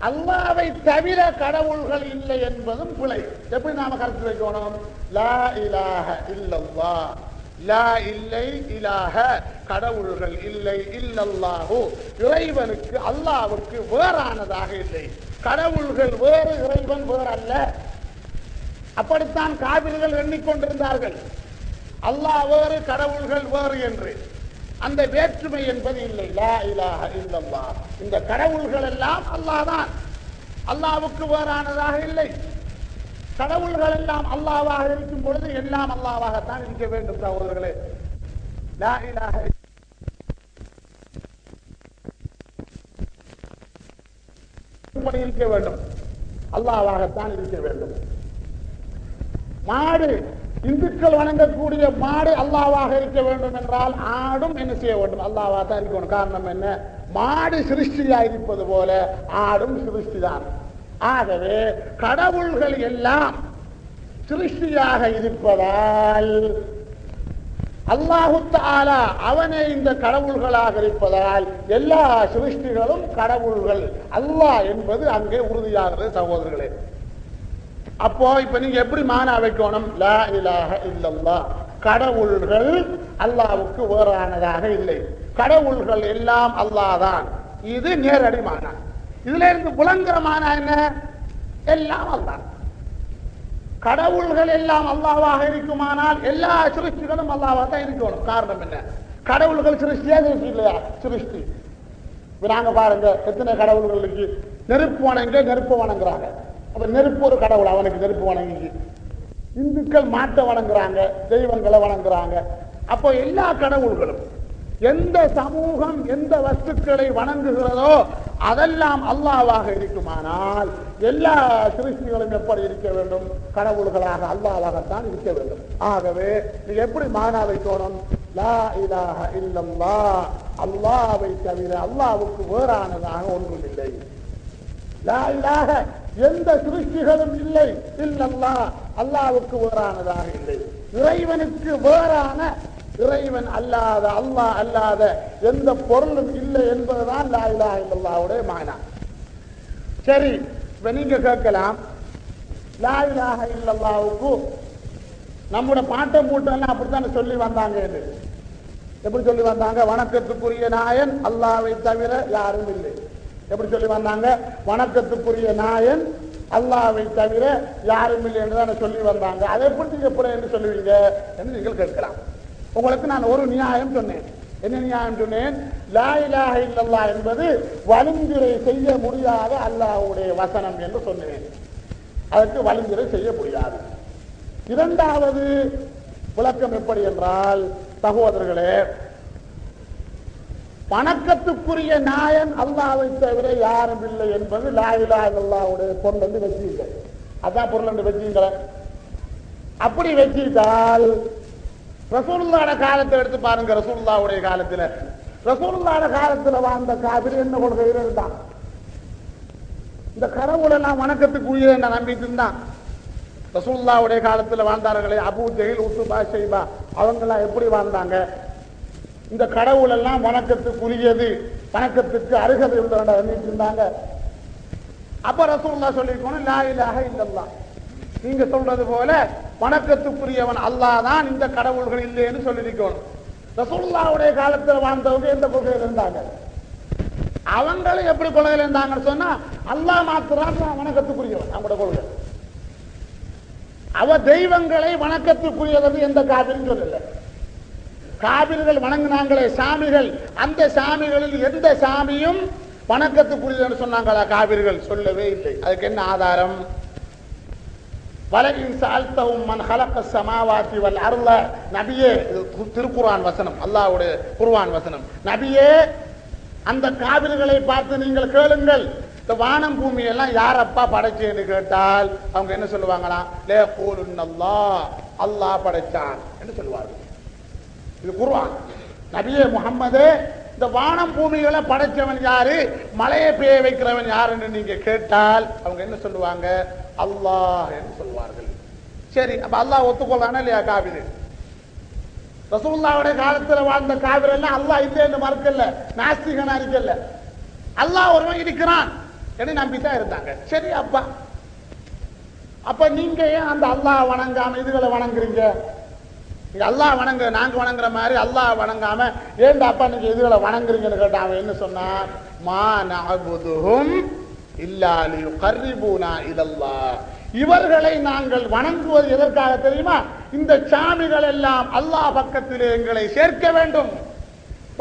Speaker 1: அல்லாஹ்வை தவிர கடவுள்கள் இல்லை என்பதும் பிழை. எப்படி நாம கருத்து வைக்கணும்? லா இலாஹ இல்லல்லாஹ், லா இல்லை, இலாஹ கடவுள்கள் இல்லை, இல்லல்லாஹு இறைவனுக்கு அல்லாஹ்வுக்கு வேறானதாக இல்லை. கடவுள்கள் வேறு, இறைவன் வேறு அல்ல. அப்படித்தான் காபிர்கள் எண்ணிக்கொண்டிருந்தார்கள், அல்லாஹ் வேறு கடவுள்கள் வேறு என்று. அந்த வேற்றுமை என்பது இல்லை. லா இலாஹ இல்லல்லாஹ், இந்த கடவுள்கள் எல்லாம் அல்லாஹ் தான், அல்லாஹ்வுக்கு வேறானதாக இல்லை. கடவுள்கள் எல்லாம் அல்லாஹ்வாக இருக்கும் பொழுது எல்லாம் அல்லாஹ்வாகத்தான் இருக்க வேண்டும் சகோதரர்களே. லா இலாஹ இருக்க வேண்டும், அல்லாஹ்வாகத்தான் இருக்க வேண்டும். மாடு, இந்துக்கள் வணங்கக்கூடிய மாடு அல்லாஹ்வாக இருக்க வேண்டும் என்றால் ஆடும் என்ன செய்ய வேண்டும்? அல்லாஹ்வாக தான் இருக்கணும். காரணம் என்ன? மாடு சிருஷ்டியா இருப்பது போல ஆடும் சிருஷ்டி தான். ஆகவே கடவுள்கள் எல்லாம் சிருஷ்டியாக இருப்பதால் அல்லாஹு தஆலா அவனே இந்த கடவுள்களாக இருப்பதால் எல்லா சிருஷ்டிகளும் கடவுள்கள், அல்லாஹ் என்பது அங்கே உறுதியாகிறது சகோதரர்களே. அப்போ இப்ப நீங்க எப்படி மானா வைக்கணும்? லா இலாஹ இல்லல்லாஹ், கடவுள்கள் அல்லாஹ்வுக்கு வேறானதாக இல்லை, கடவுள்கள் எல்லாம் அல்லாஹ் தான். இது நேரடி மானா. இதுல இருந்து புலங்கிற மானா என்ன? எல்லாம் அல்லாஹ். கடவுள்கள் எல்லாம் அல்லாஹ்வாக இருக்குமானால் எல்லா சிருஷ்டிகளும் அல்லாஹ்வாக தான் இருக்கணும். காரணம் என்ன? கடவுள்கள் சிருஷ்டியா சிருஷ்டி இல்லையா? சிருஷ்டி. நாங்க பாருங்க, எத்தனை கடவுள்கள் இருக்கு. நெருப்பு வணங்க நெருப்பு வணங்குறாங்க, அப்ப நெருப்பு ஒரு கடவுள், அவனுக்கு நெருப்பு வணங்கி. இந்துக்கள் மாட்டை வணங்குறாங்க, தெய்வங்களை வணங்குறாங்க. அப்போ எல்லா கடவுள்களும் எந்த சமூகம் எந்த வஸ்துக்களை வணங்குகிறதோ அதெல்லாம் அல்லாஹ்வாக இருக்குமானால் எல்லா சிருஷ்டிகளும் எப்படி இருக்க வேண்டும்? கடவுள்களாக அல்லாஹ்வாகத்தான் இருக்க வேண்டும். ஆகவே நீங்க எப்படி மானா வைக்கணும்? லா இலாஹ இல்லல்லாஹ், அல்லாஹ்வை தவிர அல்லாஹ்வுக்கு வேறானதாக ஒன்றும் இல்லை. லா இலாஹ, எந்த சிருஷ்டிகளும் இல்லை, இல்லல்லாஹ் அல்லாஹ்வுக்கு வேறானதாக இல்லை. இறைவனுக்கு வேறான, இறைவன் அல்லாத, அல்லாஹ் அல்லாத எந்த பொருளும் இல்லை என்பதுதான் லா இலாஹ இல்லல்லாஹ்வுடைய மானா. சரி, இப்ப நீங்க கேட்கலாம், லா இலாஹ இல்லல்லாஹ்வுக்கு நம்முடைய பாட்டம் கூட்டம் அப்படித்தானே சொல்லி வந்தாங்க என்று. எப்படி சொல்லி வந்தாங்க? வணக்கத்துக்குரிய நாயன் அல்லாஹ்வை தவிர யாரும் இல்லை. எப்படி சொல்லி வந்தாங்க? வணக்கத்துக்குரிய நாயன் அல்லாஹ்வை தவிர யாரும் இல்லை என்றுதான சொல்லி வந்தாங்க. அதை எப்படி நீங்க எப்படி என்று சொல்லுவீங்க என்று நீங்கள் கேட்கலாம். உங்களுக்கு நான் ஒரு நியாயம் சொன்னேன். என்ன நியாயம் சொன்னேன்? லா இலாஹ இல்லல்லாஹ் என்பது வழிமுறை செய்ய முடியாத அல்லாஹ்வுடைய வசனம் என்று சொன்னேன். அதற்கு வழிமுறை செய்ய முடியாது. இரண்டாவது விளக்கம் எப்படி என்றால், சகோதரர்களே, வணக்கத்துக்குரிய நாயன் அல்லாஹ்வை தவிர யாரும் இல்லை என்பது லா இலாஹ இல்லல்லாஹ்வுடைய பொருள் என்று வச்சுங்க. அதான் பொருள் என்று வச்சுங்க. அப்படி வச்சுட்டால் ரசூலுல்லாஹ்வுடைய காலத்தை எடுத்து பாருங்க. ரசூலுல்லாஹ்வுடைய காலத்துல, ரசூலுல்லாஹ்வுடைய காலத்துல வாழ்ந்த காபிர் என்ன கொள்கையில் இருந்தான்? இந்த கடவுளை எல்லாம் வணக்கத்துக்குரிய நம்பிட்டு இருந்தான். ரசூலுல்லாஹ்வுடைய காலத்துல வாழ்ந்தார்களே, அபூ ஜஹல், உத்பா, ஷைபா, அவங்க எல்லாம் எப்படி வாழ்ந்தாங்க? இந்த கடவுள் எல்லாம் வணக்கத்துக்குரியது, வணக்கத்துக்கு அருகதை உள்ளவங்க எண்ணிட்டு இருந்தாங்க. அப்ப ரசூலுல்லாஹ் சொல்லிருக்கணும், லா இலாஹ இல்லல்லாஹ், நீங்க சொல்றது போல வணக்கத்துக்குரியவன் அல்லாஹ் தான், இந்த கடவுள்கள் இல்லைன்னு சொல்லிருக்கணும். ரசூலுல்லாஹ்வுடைய காலத்தில் வாழ்ந்தவங்க எந்த கொள்கையில் இருந்தாங்க? அவங்களும் எப்படி கொள்கையில் இருந்தாங்கன்னு சொன்னா, அல்லாஹ் மாத்திரம் வணக்கத்துக்குரியவன். நம்முடைய கொள்கை அவ தெய்வங்களை வணக்கத்துக்குரியது எந்த காபிரும் சொல்லல. காபிர்கள் வணங்கினாங்களே சாமிகள், அந்த சாமிகளில் எந்த சாமியும் வணக்கத்துக்குரியதுன்னு சொன்னாங்களா? காபிர்கள் சொல்லவே இல்லை. அதுக்கு என்ன ஆதாரம்? வலகின் சால்தவும் மன் ஹலக ஸமாவாதி வல் அர்ல, நபியே, திருக்குர்ஆன் வசனம், அல்லாஹ்வுடைய குர்ஆன் வசனம். நபியே, அந்த காபிர்களை பார்த்து நீங்கள் கேளுங்கள், இந்த வானம் பூமி எல்லாம் யாரப்பா படைச்சேன்னு கேட்டால் அவங்க என்ன சொல்லுவாங்களா? லே கூலுன்னல்லாஹ், அல்லாஹ் படைச்சான் என்று சொல்லுவார்கள். இது குர்ஆன். நபியே முஹம்மதே, இந்த வானம் பூமிகளை படைச்சவன் யாரு, மலையை பெய்ய வைக்கிறவன் யாருன்னு நீங்க கேட்டால் அவங்க என்ன சொல்லுவாங்க? அல்லாஹ் என்று சொல்வார்கள். சரி, அப்ப அல்லாஹ் ஒத்துக்கொள்ளானா இல்லையா? காபிர். ரசூலுல்லாஹ்வுடைய காலத்துல வாழ்ந்த காபிர் எல்லாம் அல்லாஹ் இல்லை என்று மறுக்கல, நாஸ்திகனா இருக்கல, அல்லாஹ் ஒருவன் இருக்கிறான் என்று நம்பித்தான் இருந்தாங்க. சரி, அப்ப நீங்க ஏன் அந்த அல்லாஹ் வணங்காம இதுகளை வணங்குறீங்க? நீங்க அல்லாஹ் வணங்க, நாங்க வணங்குற மாதிரி அல்லாஹ் வணங்காம ஏன் அப்பா நீங்க இதுகளை வணங்குறீங்கன்னு கேட்டா அவன் என்ன சொன்னான்? மா நஅபுதுஹும் இல்லா லியுகர்ரிபூனா இலல்லாஹ், இவர்களை நாங்கள் வணங்குவது எதற்காக தெரியுமா? இந்த சாமிகள் எல்லாம் அல்லாஹ் பக்கத்திலே எங்களை சேர்க்க வேண்டும்.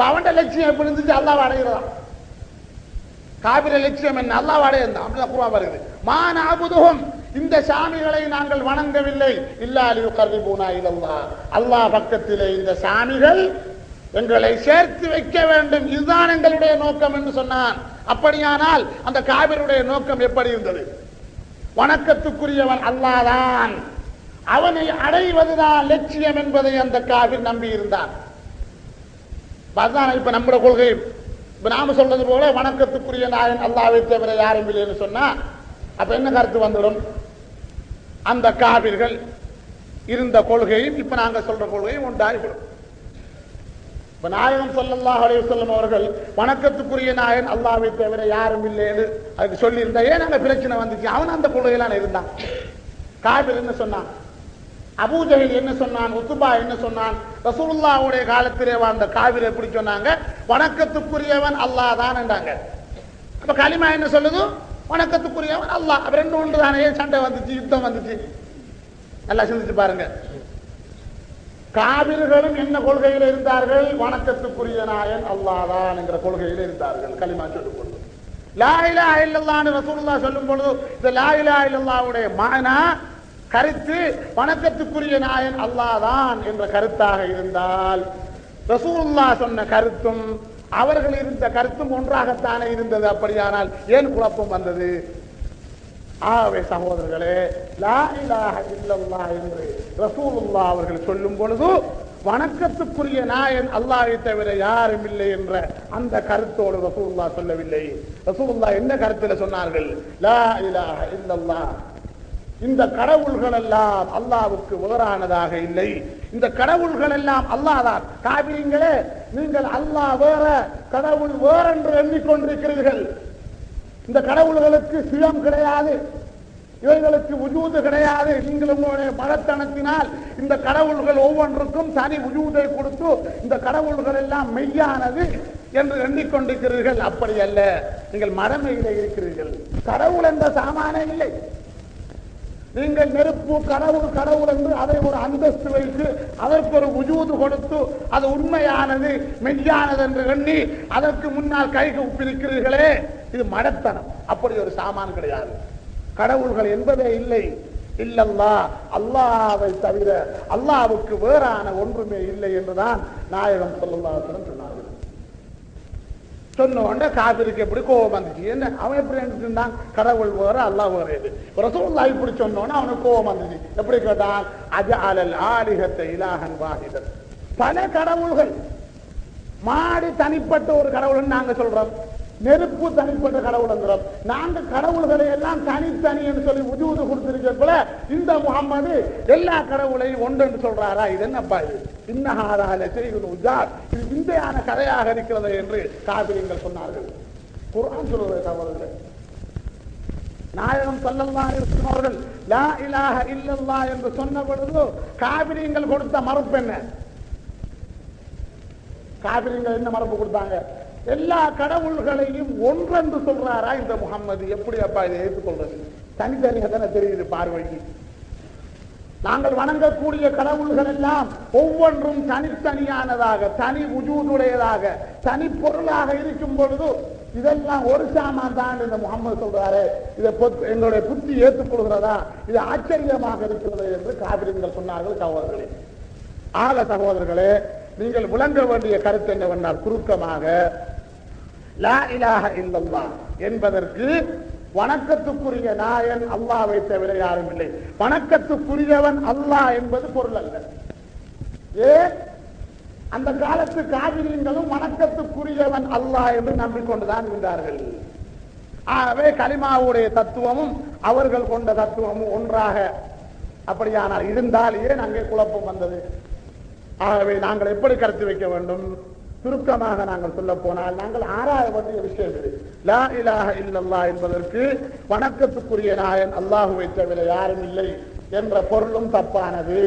Speaker 1: அவன் லட்சியம் எப்படி இருந்துச்சு? அல்லாஹ் அடைகிறதா? காபிர லட்சியம் என்ன? அல்லாஹ் அடையதான். அப்படிதான் குர்ஆன் வருது. மா நஅபுதுஹும், இந்த சாமிகளை நாங்கள் வணங்கவில்லை, இல்லா லியுகர்ரிபூனா இலல்லாஹ், அல்லாஹ் பக்கத்திலே இந்த சாமிகள் எங்களை சேர்த்து வைக்க வேண்டும், இதுதான் எங்களுடைய நோக்கம் என்று சொன்னான். அப்படியானால் அந்த காபிருடைய நோக்கம் எப்படி இருந்தது? வணக்கத்துக்குரியவன் அல்லாஹ் தான், அவனை அடைவதுதான் லட்சியம் என்பதை அந்த காபிர் நம்பி இருந்தான். இப்ப நம்முடைய கொள்கை, இப்ப நாம சொல்றது போல வணக்கத்துக்குரிய நாயன் அல்லாஹ்வை தவிர யாரும் இல்லைன்னு சொன்னா அப்ப என்ன கருத்து வந்துடும்? அந்த காபிர்கள் இருந்த கொள்கையும் இப்ப நாங்க சொல்ற கொள்கையும் உண்டாகிவிடும். இப்ப நாயகம் ஸல்லல்லாஹு அலைஹி வஸல்லம் அவர்கள் வணக்கத்துக்குரிய நாயன் அல்லாஹ்வை தவிர யாரும் இல்லைன்னு அதுக்கு சொல்லி இருந்தா ஏன் அங்க பிரச்சனை வந்துச்சு? அவன் அந்த கொள்கையில இருந்தான். காபிர் என்ன சொன்னான்? அபூ ஜஹல் என்ன சொன்னான்? உத்பா என்ன சொன்னான்? ரசூலுல்லாஹ்வுடைய காலத்திலே வாழ்ந்த காபிர் எப்படி சொன்னாங்க? வணக்கத்துக்குரியவன் அல்லாஹ் தான் என்றாங்க. அப்ப கலிமா என்ன சொல்லுது? வணக்கத்துக்குரியவன் அல்லாஹ். அப்ப ரெண்டு ஒன்று தானே, சண்டை வந்துச்சு, யுத்தம் வந்துச்சு. நல்லா சிந்திச்சு பாருங்க. காபிர்களும் என்ன கொள்கையில் இருந்தார்கள்? வணக்கத்துக்குரிய நாயன் அல்லாஹ் தான் என்கிற கொள்கையில் இருந்தார்கள். கலிமா சொல்லும் பொழுது, லா இலாஹ இல்லல்லாஹ்னு ரசூலுல்லாஹ் சொல்லும் பொழுது இந்த லா இலாஹ இல்லல்லாஹ்வுடைய மானா கருத்து வணக்கத்துக்குரிய நாயன் அல்லாஹ் தான் என்ற கருத்தாக இருந்தால், ரசூலுல்லாஹ் சொன்ன கருத்தும் அவர்கள் இருந்த கருத்தும் ஒன்றாகத்தானே இருந்தது. அப்படியானால் ஏன் குழப்பம் வந்தது? ஆகவே சகோதரர்களே, லா இலாஹ இல்லல்லாஹ் என்று ரசூலுல்லாஹ் அவர்கள் சொல்லும் பொழுது வணக்கத்துக்குரிய நாயன் அல்லாஹ்வை தவிர யாரும் இல்லை என்ற அந்த கருத்தோடு ரசூலுல்லாஹ் சொல்லவில்லை. ரசூலுல்லாஹ் என்ன கருத்துல சொன்னார்கள்? லா இலாஹ இல்லல்லாஹ், இந்த கடவுள்கள் எல்லாம் அல்லாஹ்வுக்கு வேறானதாக இல்லை, இந்த கடவுள்கள் எல்லாம் அல்லாஹ் தான். காபிரீங்களே, நீங்கள் அல்லாஹ் வேற கடவுள் வேற என்று எண்ணிக்கொண்டிருக்கிறீர்கள். இந்த கடவுள்களுக்கு சுயம் கிடையாது, இவைகளுக்கு வஜூது கிடையாது. நீங்கள் உங்களுடைய மதத்தனத்தினால் இந்த கடவுள்கள் ஒவ்வொன்றுக்கும் தனி வஜூதை கொடுத்து இந்த கடவுள்கள் எல்லாம் மெய்யானது என்று எண்ணிக்கொண்டிருக்கிறீர்கள். அப்படி அல்ல, நீங்கள் மடமையிலே இருக்கிறீர்கள். கடவுள் என்ற சாமானே இல்லை. நீங்கள் நெருப்பு கடவுள் கடவுள் என்று அதை ஒரு அந்தஸ்து வைத்து அதற்கு ஒரு வஜூது கொடுத்து அது உண்மையானது மெய்யானது என்று எண்ணி அதற்கு முன்னால் கைக்கு ஒப்பிருக்கிறீர்களே, இது மடத்தனம். அப்படி ஒரு சாமான் கிடையாது. கடவுள்கள் என்பதே இல்லை. இல்லல்லாஹ், அல்லாஹ்வை தவிர அல்லாஹ்வுக்கு வேறான ஒன்றுமே இல்லை என்றுதான் நாயகம் ஸல்லல்லாஹு அலைஹி வஸல்லம் சொன்னார்கள். சொன்ன உடனே காபிருக்கு எப்படி கோபம் வந்துச்சு? என்ன அவன் எப்படி நினைச்சிருந்தான்? கடவுள் வேற அல்லாஹ் வேற. இது ரசூலுல்லாஹ் இப்படி சொன்னோன்னு அவனுக்கு கோபம் வந்துச்சு. எப்படி கேட்டான்? அஜஅலல் ஆலிஹத இலாஹன் வாஹிதன், பல கடவுள்கள், மாடி தனிப்பட்ட ஒரு கடவுள்னு நாங்க சொல்றோம். நெருப்பு தனிப்பட்ட கடவுள்ங்கிறோம். நாங்க கடவுள்களை எல்லாம் தனித்தனி என்று சொல்லி உஜூது கொடுத்திருக்க போல இந்த முகம்மது எல்லா கடவுளையும் ஒன்று என்று சொல்றாரா? இது என்னப்பா இது? இன்னஹாதால செய்யும் உஜார், இது விந்தையான கதையாக இருக்கிறது என்று காபிரியங்கள் சொன்னார்கள். குர்ஆன் சொல்லுவது தவறுகள். நாயகம் ஸல்லல்லாஹு அலைஹி வஸல்லம் அவர்கள் லா இலாஹ இல்லல்லாஹ் என்று சொன்ன பொழுது காபிரியங்கள் கொடுத்த மறுப்பு என்ன? காபிரியங்கள் என்ன மறுப்பு கொடுத்தாங்க? எல்லா கடவுள்களையும் ஒன்றென்று சொல்றாரா இந்த முகம்மது? எப்படி அப்பா இதை ஏற்றுக்கொள்றது? தனித்தனியாக தானே தெரியுது பார்வைக்கு. நாங்கள் வணங்கக்கூடிய கடவுள்கள் எல்லாம் ஒவ்வொன்றும் தனித்தனியானதாக, தனி உஜூதுடையதாக, தனி பொருளாக இருக்கும் பொழுது இதெல்லாம் ஒரு சாமான் தான் இந்த முகம்மது சொல்றாரு. இதை எங்களுடைய புத்தி ஏற்றுக்கொள்கிறதா? இது ஆச்சரியமாக இருக்கிறது என்று காபிரியங்கள் சொன்னார்கள். சகோதரர்களே, ஆக சகோதரர்களே, நீங்கள் விளங்க வேண்டிய கருத்து என்னவென்றால் சுருக்கமாக லா இலாஹ இல்லல்லாஹ் என்பதற்கு வணக்கத்துக்குரிய நாயன் அல்லாஹ்வை தவிர யாரும் இல்லை, வணக்கத்துக்குரியவன் அல்லாஹ் என்பது பொருள் அல்ல. ஏன்? அந்த காலத்து காவிரியங்களும் வணக்கத்துக்குரியவன் அல்லாஹ் என்று நம்பிக்கொண்டுதான் இருந்தார்கள். ஆகவே கலிமாவுடைய தத்துவமும் அவர்கள் கொண்ட தத்துவமும் ஒன்றாக அப்படியானால் இருந்தால் ஏன் அங்கே குழப்பம் வந்தது? ஆகவே நாங்கள் எப்படி கருத்து வைக்க வேண்டும்? சுருக்கமாக நாங்கள் சொல்ல போனால் நாங்கள் ஆராய வேண்டிய விஷயம் இது. லா இலாஹ இல்லல்லாஹ் என்பதற்கு வணக்கத்துக்குரிய நாயன் அல்லாஹுவை தவிர யாரும் இல்லை என்ற பொருளும் தப்பானது.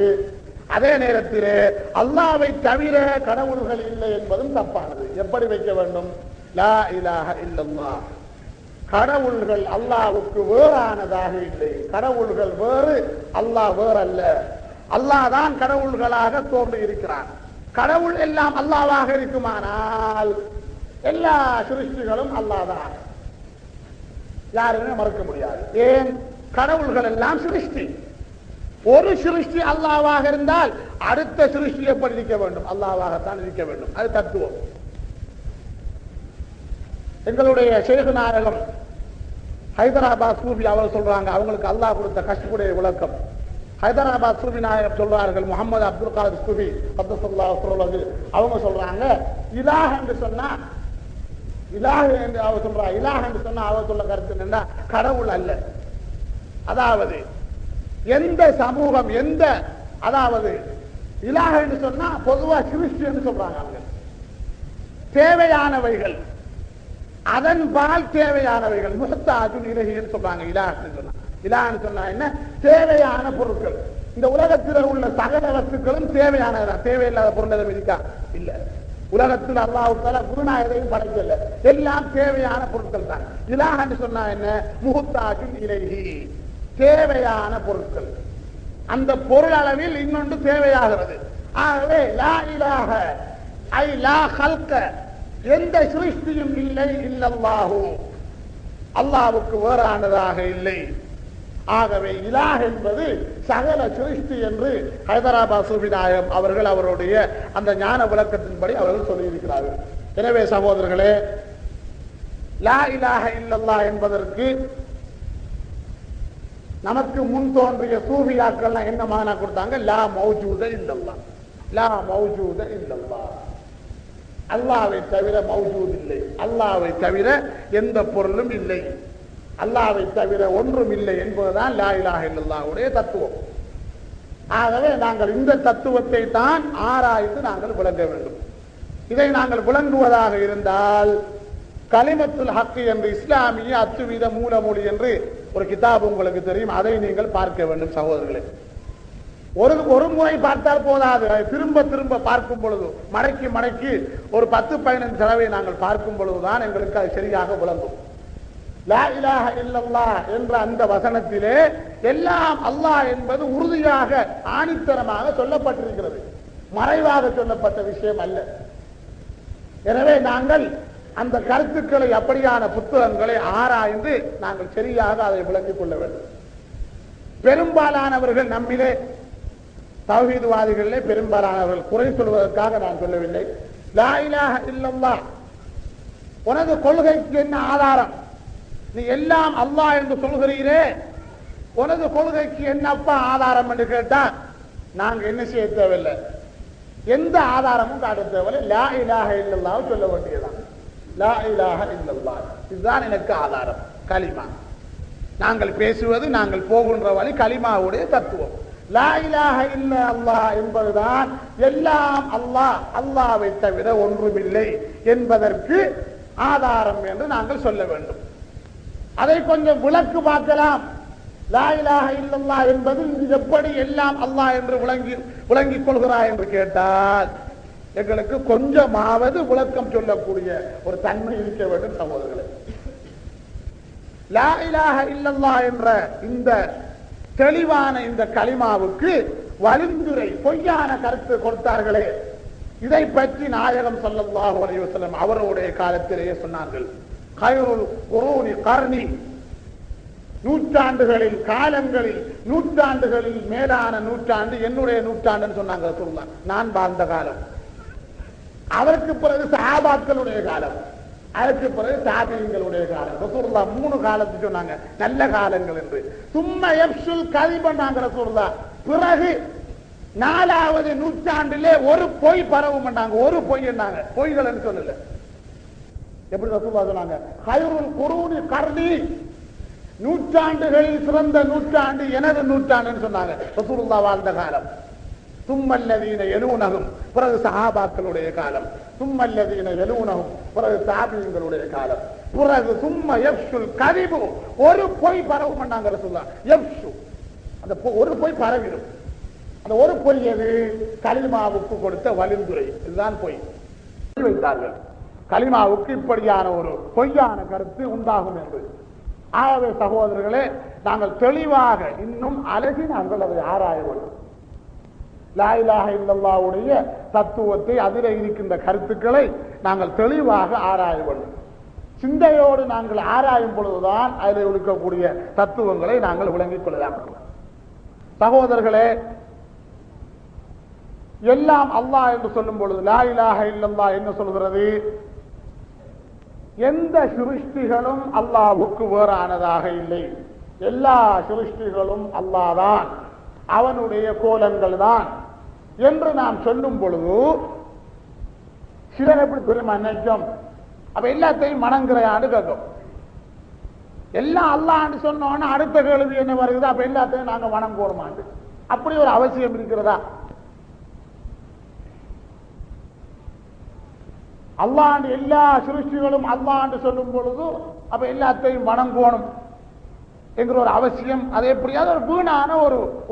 Speaker 1: அதே நேரத்திலே அல்லாஹ்வை தவிர கடவுள்கள் இல்லை என்பதும் தப்பானது. எப்படி வைக்க வேண்டும்? லா இலாஹ இல்லல்லாஹ், கடவுள்கள் அல்லாஹ்வுக்கு வேறானதாக இல்லை. கடவுள்கள் வேறு, அல்லாஹ் வேறல்ல. அல்லாஹ் தான் கடவுள்களாக தோன்றி இருக்கிறான். கடவுள் எல்லாம் அல்லாஹ்வாக இருக்குமானால் எல்லா சிருஷ்டிகளும் அல்லாஹ் தான், யாருமே மறுக்க முடியாது. ஏன்? கடவுள்கள் எல்லாம் சிருஷ்டி. ஒரு சிருஷ்டி அல்லாஹ்வாக இருந்தால் அடுத்த சிருஷ்டி எப்படி இருக்க வேண்டும்? அல்லாஹ்வாகத்தான் இருக்க வேண்டும். அது தத்துவம். எங்களுடைய ஷேக் நாயகம் ஹைதராபாத் சூஃபி அவர் சொல்றாங்க, அவங்களுக்கு அல்லாஹ் கொடுத்த கஷ்டக்கூடிய விளக்கம். ஹைதராபாத் சூஃபி நாயகம் சொல்றார்கள், முகமது அப்துல் காதிர் சூஃபி அவங்க சொல்றாங்க, இலாஹ் என்று சொன்னா, இலாஹ் என்று அவர் சொல்றா, இலாஹ் என்று சொன்னா அவர் சொல்ல கருத்து என்னன்னா கடவுள் அல்ல. அதாவது எந்த சமூகம், எந்த, அதாவது இலாஹ் என்று சொன்னா பொதுவா சிருஷ்டி என்று சொல்றாங்க. அவங்க தேவையானவைகள், அதன் பால் தேவையானவைகள், முஹ்தாஜுன் இலைஹின்னு சொல்றாங்க. இலாஹ்னு சொன்னா, இலாஹ்னு சொன்னா என்ன? தேவையான பொருட்கள். இந்த உலகத்தில் உள்ள சகல வஸ்துக்களும் தேவையானதான். தேவையில்லாத பொருள் எதுவும் இருக்கா? இல்ல. உலகத்தில் அல்லாஹ் தஆலா குருனா எதையும் படைக்கல, எல்லாம் தேவையான பொருட்கள் தான். இலாஹ்னு சொன்னா என்ன? முஹ்தாஜுன் இலைஹி, தேவையான பொருட்கள். அந்த பொருள் அளவில் இன்னொன்று தேவையாகிறது. ஆகவே லா இலாஹ ஐ லா ஹல்க, எந்த சிருஷ்டியும் இல்லை, இல்லல்லாஹு, அல்லாஹ்வுக்கு வேறானதாக இல்லை. ஆகவே இலாஹ் என்பது சகல சிருஷ்டி என்று ஹைதராபாத் சூஃபி நாயகம் அவர்கள் அவருடைய அந்த ஞான விளக்கத்தின்படி அவர்கள் சொல்லியிருக்கிறார்கள். எனவே சகோதரர்களே, லா இலாஹ இல்லல்லாஹ் என்பதற்கு நமக்கு முன் தோன்றிய சூஃபியாக்கள் என்ன மானா கொடுத்தாங்க? லா மௌஜூத இல்லல்லாஹ், லா மௌஜூத இல்லல்லாஹ், அல்லாஹ்வை தவிர மௌஜூத் இல்லை, அல்லாஹ்வை தவிர எந்த பொருளும் இல்லை, அல்லாஹ்வை தவிர ஒன்றும் இல்லை என்பதுதான் லா இலாஹ இல்லல்லாஹ்வுடைய தத்துவம். ஆகவே நாங்கள் இந்த தத்துவத்தை தான் ஆராய்ந்து நாங்கள் விளங்க வேண்டும். இதை நாங்கள் விளங்குவதாக இருந்தால் கலிமத்துல் ஹக் என்று இஸ்லாமிய அத்துவித மூலமொழி என்று ஒரு கிதாப் உங்களுக்கு தெரியும், அதை நீங்கள் பார்க்க வேண்டும் சகோதரர்களே. ஒரு முறை பார்த்தால் போதாது, திரும்ப திரும்ப பார்க்கும் பொழுது, மடக்கி மடக்கி ஒரு 10-15 தடவை நாங்கள் பார்க்கும் பொழுதுதான் எங்களுக்கு அது சரியாக விளங்கும். லா இலாஹ இல்லல்லாஹ் என்ற அந்த வசனத்திலே எல்லாம் அல்லாஹ் என்பது உறுதியாக ஆணித்தரமாக சொல்லப்பட்டிருக்கிறது, மறைவாக சொல்லப்பட்ட விஷயம் அல்ல. எனவே நாங்கள் அந்த கருத்துக்களை, அப்படியான புத்தகங்களை ஆராய்ந்து நாங்கள் சரியாக அதை விளங்கிக் கொள்ள வேண்டும். பெரும்பாலானவர்கள் நம்மிலே தௌஹீத்வாதிகளிலே பெரும்பாலானவர்கள் குறை சொல்வதற்காக நான் சொல்லவில்லை. லா இலாஹ இல்லல்லாஹ், உனது கொள்கைக்கு என்ன ஆதாரம்? நீ எல்லாம் அல்லாஹ் என்று சொல்கிறீரே, உனது கொள்கைக்கு என்னப்பா ஆதாரம் என்று கேட்டா நாங்க என்ன செய்ய தேவையில்லை, எந்த ஆதாரமும் காட்ட தேவையில்லை, லா இலாஹ இல்லல்லாஹ் சொல்ல வேண்டியதான். லா இலாஹ இல்லல்லாஹ். இதுதான் எனக்கு ஆதாரம். கலிமா நாங்கள் பேசுவது, நாங்கள் போகின்ற வழி கலிமாவுடைய தத்துவம். லா இலாஹ இல்ல அல்லாஹ் என்பதுதான் எல்லாம் அல்லாஹ், அல்லாஹ்வை தவிர ஒன்றுமில்லை என்பதற்கு ஆதாரம் என்று நாங்கள் சொல்ல வேண்டும். அதை கொஞ்சம் விளக்கு பார்க்கலாம். லா இலாஹ இல்லல்லாஹ் என்பது எப்படி எல்லாம் அல்லாஹ் என்று விளங்கிக் கொள்கிறாய் என்று கேட்டால் எங்களுக்கு கொஞ்சமாவது விளக்கம் சொல்லக்கூடிய ஒரு தன்மை இருக்க வேண்டும் சகோதரர்களே. லா இலாஹ இல்லல்லாஹ் என்ற இந்த தெளிவான இந்த கலிமாவுக்கு வழிந்துரை பொய்யான கருத்து கொடுத்தார்களே, இதை பற்றி நாயகம் ஸல்லல்லாஹு அலைஹி வஸல்லம் அவருடைய காலத்திலேயே சொன்னார்கள். கைருல் குரூனி கர்னி, நூற்றாண்டுகளில் காலங்களில் நூற்றாண்டுகளில் மேலான நூற்றாண்டு என்னுடைய நூற்றாண்டுன்னு சொன்னாங்க ரசூலுல்லாஹ். நான் வாழ்ந்த காலம், அதற்கு பிறகு சஹாபாக்களுடைய காலம், அதற்கு பிறகு தாபியீன்களுடைய காலம். ரசூலுல்லாஹ் 3 காலத்துக்கு சொன்னாங்க நல்ல காலங்கள் என்று. சும்மா யப்சுல் கதிபன்னாங்க ரசூலுல்லாஹ். பிறகு 4வது நூற்றாண்டிலே ஒரு பொய் பரவும் பண்ணாங்க. ஒரு பொய் என்னாங்க, பொய்கள் சொல்லல. எப்படி ரசூலுல்லாஹ் சொன்னாங்க? கைருல் குரூனி கர்னி, நூற்றாண்டுகளில் சிறந்த நூற்றாண்டு எனது நூற்றாண்டுன்னு சொன்னாங்க ரசூலுல்லாஹ் வாழ்ந்த காலம். சும்மல்லதீன யலூனஹும், பிறகு சஹாபாக்களுடைய காலம். சும்மல்லதீன யலூனஹும், பிறகு தாபியீன்களுடைய காலம். பிறகு சும்ம யப்சுல் கதிபு, ஒரு பொய் பரவும் பண்ணாங்க ரசூலுல்லாஹ். யப்சு, அந்த ஒரு பொய் பரவிடும். அந்த ஒரு பொய் எது? கலிமாவுக்கு கொடுத்த வழிந்துரை. இதுதான் பொய் வைத்தார்கள். கலிமாவுக்கு இப்படியான ஒரு பொய்யான கருத்து உண்டாகும் என்று. ஆகவே சகோதரர்களே, நாங்கள் தெளிவாக இன்னும் அழகி நாங்கள் அதை ஆராய வேண்டும். லா இலாஹ இல்லல்லாஹ்வுடைய தத்துவத்தை, அதில் இருக்கின்ற கருத்துக்களை நாங்கள் தெளிவாக ஆராய வேண்டும். சிந்தையோடு நாங்கள் ஆராயும் பொழுதுதான் அதில் இருக்கக்கூடிய தத்துவங்களை நாங்கள் விளங்கிக் கொள்ளலாம். சகோதரர்களே, எல்லாம் அல்லாஹ் என்று சொல்லும் பொழுது லா இலாஹ இல்லல்லாஹ் என்ன சொல்கிறது? எந்த சிருஷ்டிகளும் அல்லாஹ்வுக்கு வேறானதாக இல்லை. எல்லா சிருஷ்டிகளும் அல்லாஹ் தான், அவனுடைய கோலங்கள் தான் என்று நாம் சொல்லும் பொழுது சிலர் எப்படி தெரியுமா நினைக்கும்? அப்ப எல்லாத்தையும் மணங்குறையாண்டு கேட்கும். எல்லாம் அல்லாஹ்னு சொன்னோன்னா அடுத்த கேள்வி என்ன வருது? அப்ப எல்லாத்தையும் நாங்க வணங்குவோமாண்டு. அப்படி ஒரு அவசியம் இருக்கிறதா? அல்லாஹ் எல்லா சிருஷ்டிகளும் அல்லாஹ் சொல்லும் பொழுது அப்ப எல்லாத்தையும் வணங்கணும் என்கிற ஒரு அவசியம், அது எப்படியாவது ஒரு வீணான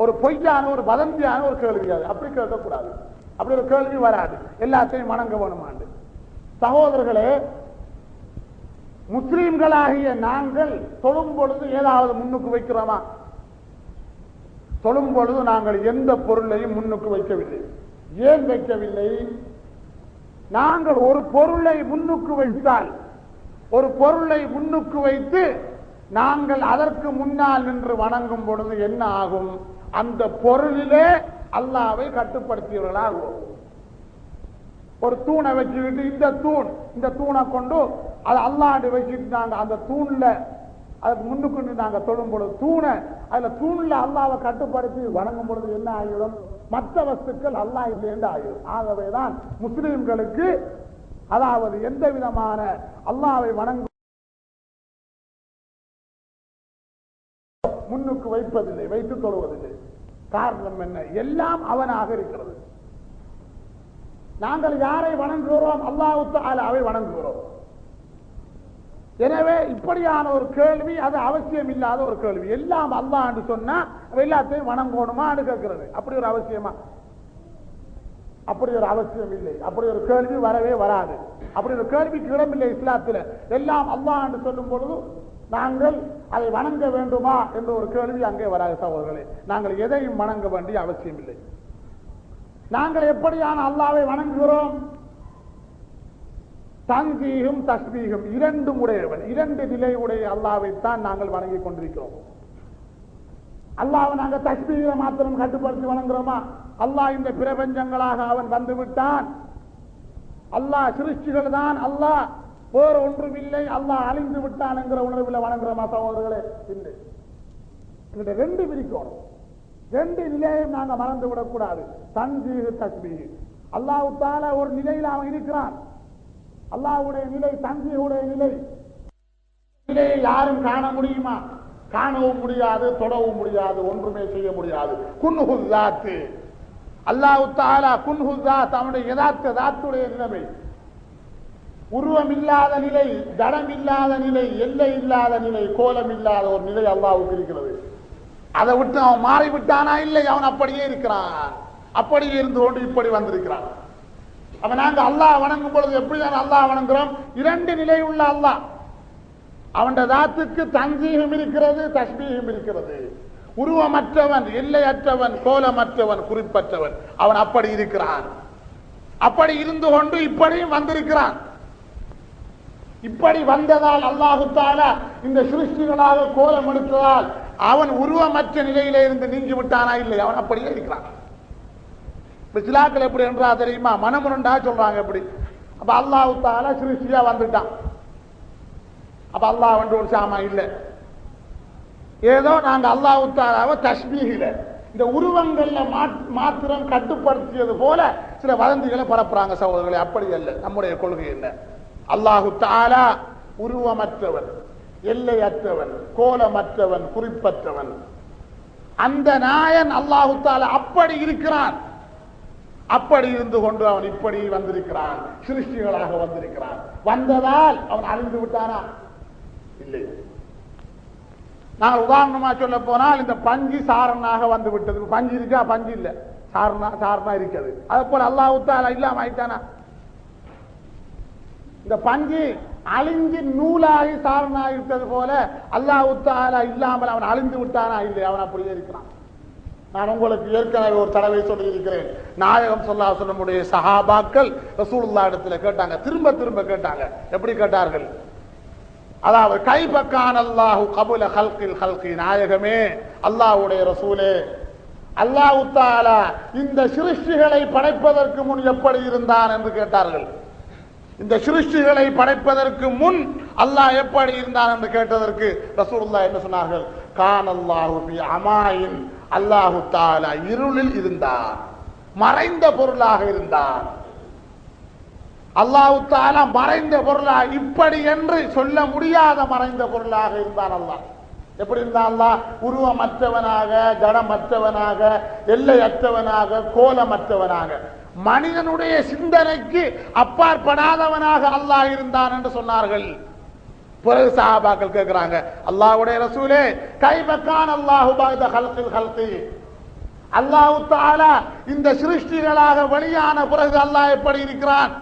Speaker 1: ஒரு பொய்யான ஒரு வதந்தியான ஒரு கேள்வியாது. அப்படி கேட்கக்கூடாது. அப்படி ஒரு கேள்வி வராது. எல்லாத்தையும் வணங்க வேணுமாண்டு. சகோதரர்களே, முஸ்லீம்களாகிய நாங்கள் தொழும் பொழுது ஏதாவது முன்னுக்கு வைக்கிறோமா? தொழும் பொழுது நாங்கள் எந்த பொருளையும் முன்னுக்கு வைக்கவில்லை. ஏன் வைக்கவில்லை? நாங்கள் ஒரு பொருளை முன்னுக்கு வைத்தால், ஒரு பொருளை முன்னுக்கு வைத்து நாங்கள் அதற்கு முன்னால் நின்று வணங்கும் பொழுது என்ன ஆகும்? அந்த பொருளிலே அல்லாஹ்வை கட்டுப்படுத்தியவர்களாகும். ஒரு தூணை வச்சுக்கிட்டு இந்த தூணை கொண்டு அதை அல்லாஹ்வை வச்சுட்டு நாங்க அந்த தூண்ல அதுக்கு முன்னுக்கு நாங்க தொழும் பொழுது தூண்ல அல்லாஹ்வை கட்டுப்படுத்தி வணங்கும் பொழுது என்ன ஆகிடும்? மற்ற வஸ்துக்கள் அல்லாஹ் இல்லைன்னு ஆகிடும். ஆகவேதான் முஸ்லிம்களுக்கு அதாவது எந்த விதமான அல்லாஹ்வை வணங்கும் முன்னுக்கு வைப்பதில்லை, வைத்து தொழுவதில்லை. காரணம் என்ன? எல்லாம் அவனாக இருக்கிறது. நாங்கள் யாரை வணங்குகிறோம்? அல்லாஹ் தஆலாவை வணங்குகிறோம். எனவே இப்படியான ஒரு கேள்வி அது அவசியம் இல்லாத ஒரு கேள்வி. எல்லாம் அல்லாஹ் என்று சொன்னா எல்லாத்தையும் வணங்கணுமா கேட்கிறது. அப்படி ஒரு அவசியமா? அப்படி ஒரு அவசியம் இல்லை. அப்படி ஒரு கேள்வி வரவே வராது. அப்படி ஒரு கேள்விக்கு இடமில்லை இஸ்லாத்தில். எல்லாம் அல்லாஹ் என்று சொல்லும் பொழுது நாங்கள் அதை வணங்க வேண்டுமா என்ற ஒரு கேள்வி அங்கே வராது. சகோதரர்களே, நாங்கள் எதையும் வணங்க வேண்டிய அவசியம் இல்லை. நாங்கள் எப்படியான அல்லாஹ்வை வணங்குகிறோம்? தன்சீஹும் தஸ்பீஹும் இரண்டும் உடையவன், இரண்டு நிலை உடைய அல்லாஹ்வைத்தான் நாங்கள் வணங்கிக் கொண்டிருக்கிறோம். அல்லாஹ்வை நாங்கள் தஸ்பீஹை மாத்திரம் கட்டுப்படுத்தி வணங்குறோமா? அல்லாஹ் இந்த பிரபஞ்சங்களாக அவன் வந்து விட்டான், அல்லாஹ் சிருஷ்டிகள் தான், அல்லாஹ் வேறு ஒன்றும் இல்லை, அல்லாஹ் அழிந்து விட்டான் என்கிற உணர்வில் வணங்குறோமா? சகோதரர்களே, இல்லை. இந்த ரெண்டு பிரிக்கணும். ரெண்டு நிலையும் நாங்க மறந்து விடக்கூடாது. தன்சீஹ் தஸ்பீஹ். அல்லாஹ் தஆலா ஒரு நிலையில் அவன் இருக்கிறான், அல்லாஹ்வுடைய நிலை, தன்சீஹுடைய நிலை. நிலையை யாரும் காண முடியுமா? காணவும் முடியாது, தொடவும் முடியாது, ஒன்றுமே செய்ய முடியாது. குன்ஹு ஸாத், அல்லாஹ் தஆலா குன்ஹு ஸாத், அவனுடைய யதார்த்த ஸாத்துடைய நிலைமை. உருவம் இல்லாத நிலை, ஜடம் இல்லாத நிலை, எல்லை இல்லாத நிலை, கோலம் இல்லாத ஒரு நிலை அல்லாஹ்வுக்கு இருக்கிறது. அதை விட்டு அவன் மாறிவிட்டானா? இல்லை, அவன் அப்படியே இருக்கிறான். அப்படியே இருந்து கொண்டு இப்படி வந்திருக்கிறான். அவன் நாங்க அல்லாஹ் வணங்கும் பொழுது எப்படிதான் அல்லாஹ் வணங்குறோம்? இரண்டு நிலை உள்ள அல்லாஹ். அவன் தாத்துக்கு தன்சீஹும் இருக்கிறது, தஸ்பீஹும் இருக்கிறது. உருவமற்றவன், எல்லையற்றவன், கோலமற்றவன், குறிப்பற்றவன். அவன் அப்படி இருக்கிறான். அப்படி இருந்து கொண்டு இப்படியும் வந்திருக்கிறான். இப்படி வந்ததால் அல்லாஹு தஆலா இந்த சிருஷ்டிகளாக கோலம் எடுத்ததால் அவன் உருவமற்ற நிலையிலே இருந்து நீங்கி விட்டானா? இல்லை, அவன் அப்படியே இருக்கிறான். சிலாக்கள் எப்படி என்றா தெரியுமா? மனமுரண்டா சொல்றாங்க. எப்படி? அப்ப அல்லாஹு தஆலா சிருஷ்டியா வந்துட்டான். அப்ப அல்லாஹ் வந்து ஒரு சாமா இல்லை. ஏதோ நாங்க அல்லாஹு தஆலாவை தஸ்பீஹில, இந்த உருவங்கள்ல மாத்திரம் கட்டுப்படுத்தியது போல சில வதந்திகளை பரப்புறாங்க சகோதரர்களே. அப்படி அல்ல. நம்முடைய கொள்கை என்ன? அல்லாஹு தஆலா உருவமற்றவன், எல்லையற்றவன், கோலமற்றவன், குறிப்பற்றவன். அந்த நாயன் அல்லாஹு தஆலா அப்படி இருக்கிறான். அப்படி இருந்து கொண்டு அவன் இப்படி வந்திருக்கிறான், சிருஷ்டிகளாக வந்திருக்கிறான். வந்ததால் அவன் அழிந்து விட்டானா? இல்லை. நாங்கள் உதாரணமா சொல்ல போனால் இந்த பஞ்சு சாரணாக வந்து விட்டது. பஞ்சு இருக்கா? பஞ்சு இல்ல, சாரணா இருக்கிறது. அது போல அல்லாஹ் தஆலா இல்லாம ஆயிட்டானா? இந்த பஞ்சு அழிஞ்சு நூலாகி சாரணாக இருக்கிறது போல அல்லாஹ் தஆலா இல்லாமல் அவன் அழிந்து விட்டானா? இல்லை, அவன் அப்படியே இருக்கிறான். நான் உங்களுக்கு ஏற்கனவே ஒரு தடவை சொல்லி இருக்கிறேன். நாயகம் ஸல்லல்லாஹு அலைஹி வஸல்லம் சஹாபாக்கள் ரசூலுல்லாஹ் இடத்துல கேட்டாங்க, திரும்ப திரும்ப கேட்டாங்க. எப்படி கேட்டார்கள்? அதாவது கைஃப கான அல்லாஹு கபுல ஹல்கில் ஹல்கி, நாயகமே, அல்லாஹ்வுடைய ரசூலே, அல்லாஹ் தஆலா இந்த சிருஷ்டிகளை படைப்பதற்கு முன் எப்படி இருந்தான் என்று கேட்டார்கள். இந்த சிருஷ்டிகளை படைப்பதற்கு முன் அல்லாஹ் எப்படி இருந்தான் என்று கேட்டதற்கு ரசூலுல்லாஹ் என்ன சொன்னார்கள்? கானல்லாஹு ஃபி அமாயின், அல்லாஹு தஆலா இருளில் இருந்தான், மறைந்த பொருளாக இருந்தான். அல்லாஹு தஆலா மறைந்த பொருளாக, இப்படி என்று சொல்ல முடியாத மறைந்த பொருளாக இருந்தான். அல்லாஹ் எப்படி இருந்தான்? அல்லாஹ் உருவமற்றவனாக, ஜடமற்றவனாக, எல்லையற்றவனாக, கோலமற்றவனாக, மனிதனுடைய சிந்தனைக்கு அப்பாற்படாதவனாக அல்லாஹ் இருந்தான் என்று சொன்னார்கள். பிறகு சஹாபாக்கள் கேட்கிறாங்க, அல்லாஹ்வுடைய ரசூலே, கைஃப கான அல்லாஹு பஅத ஹல்கில் ஹல்கி, அல்லாஹ் தஆலா இந்த சிருஷ்டிகளாக வெளியான பிறகு அல்லாஹ் எப்படி இருக்கிறான்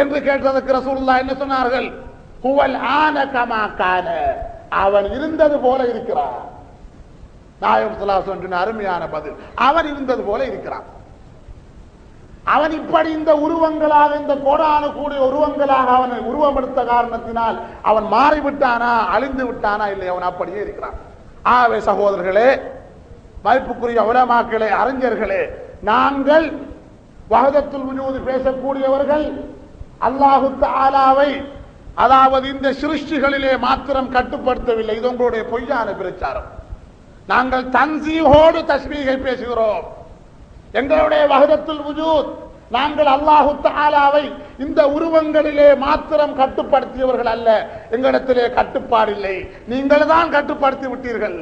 Speaker 1: என்று கேட்டதற்கு ரசூலுல்லாஹ் என்ன சொன்னார்கள்? ஹுவல் ஆன கமா கான, அவன் இருந்தது போல இருக்கிறான். நாயகம் ஸல்லல்லாஹு அலைஹி வஸல்லம் அருமையான பதில். அவன் இருந்தது போல இருக்கிறான். அவன் இப்படி இந்த உருவங்களாக, இந்த கோடான கூடிய உருவங்களாக அவனை உருவமெடுத்த காரணத்தினால் அவன் மாறிவிட்டானா? அழிந்து விட்டானா? இல்லை, அவன் அப்படியே இருக்கிறான். ஆகவே சகோதரர்களே, மதிப்புக்குரிய உலமாக்களே, அறிஞர்களே, நாங்கள் வஹதத்துல் வஜூத் பேசக்கூடியவர்கள் அல்லாஹு தஆலாவை, அதாவது இந்த சிருஷ்டிகளிலே மாத்திரம் கட்டுப்படுத்தவில்லை. இது உங்களுடைய பொய்யான பிரச்சாரம். நாங்கள் தன்சீஹோடு தஸ்பீஹை பேசுகிறோம். எங்களுடைய வஹதத்துல் வஜூத், நாங்கள் அல்லாஹு தஆலாவை இந்த உருவங்களிலே மாத்திரம் கட்டுப்படுத்தியவர்கள் அல்ல. எங்களிடத்திலே கட்டுப்பாடு இல்லை, நீங்கள் தான் கட்டுப்படுத்தி விட்டீர்கள்.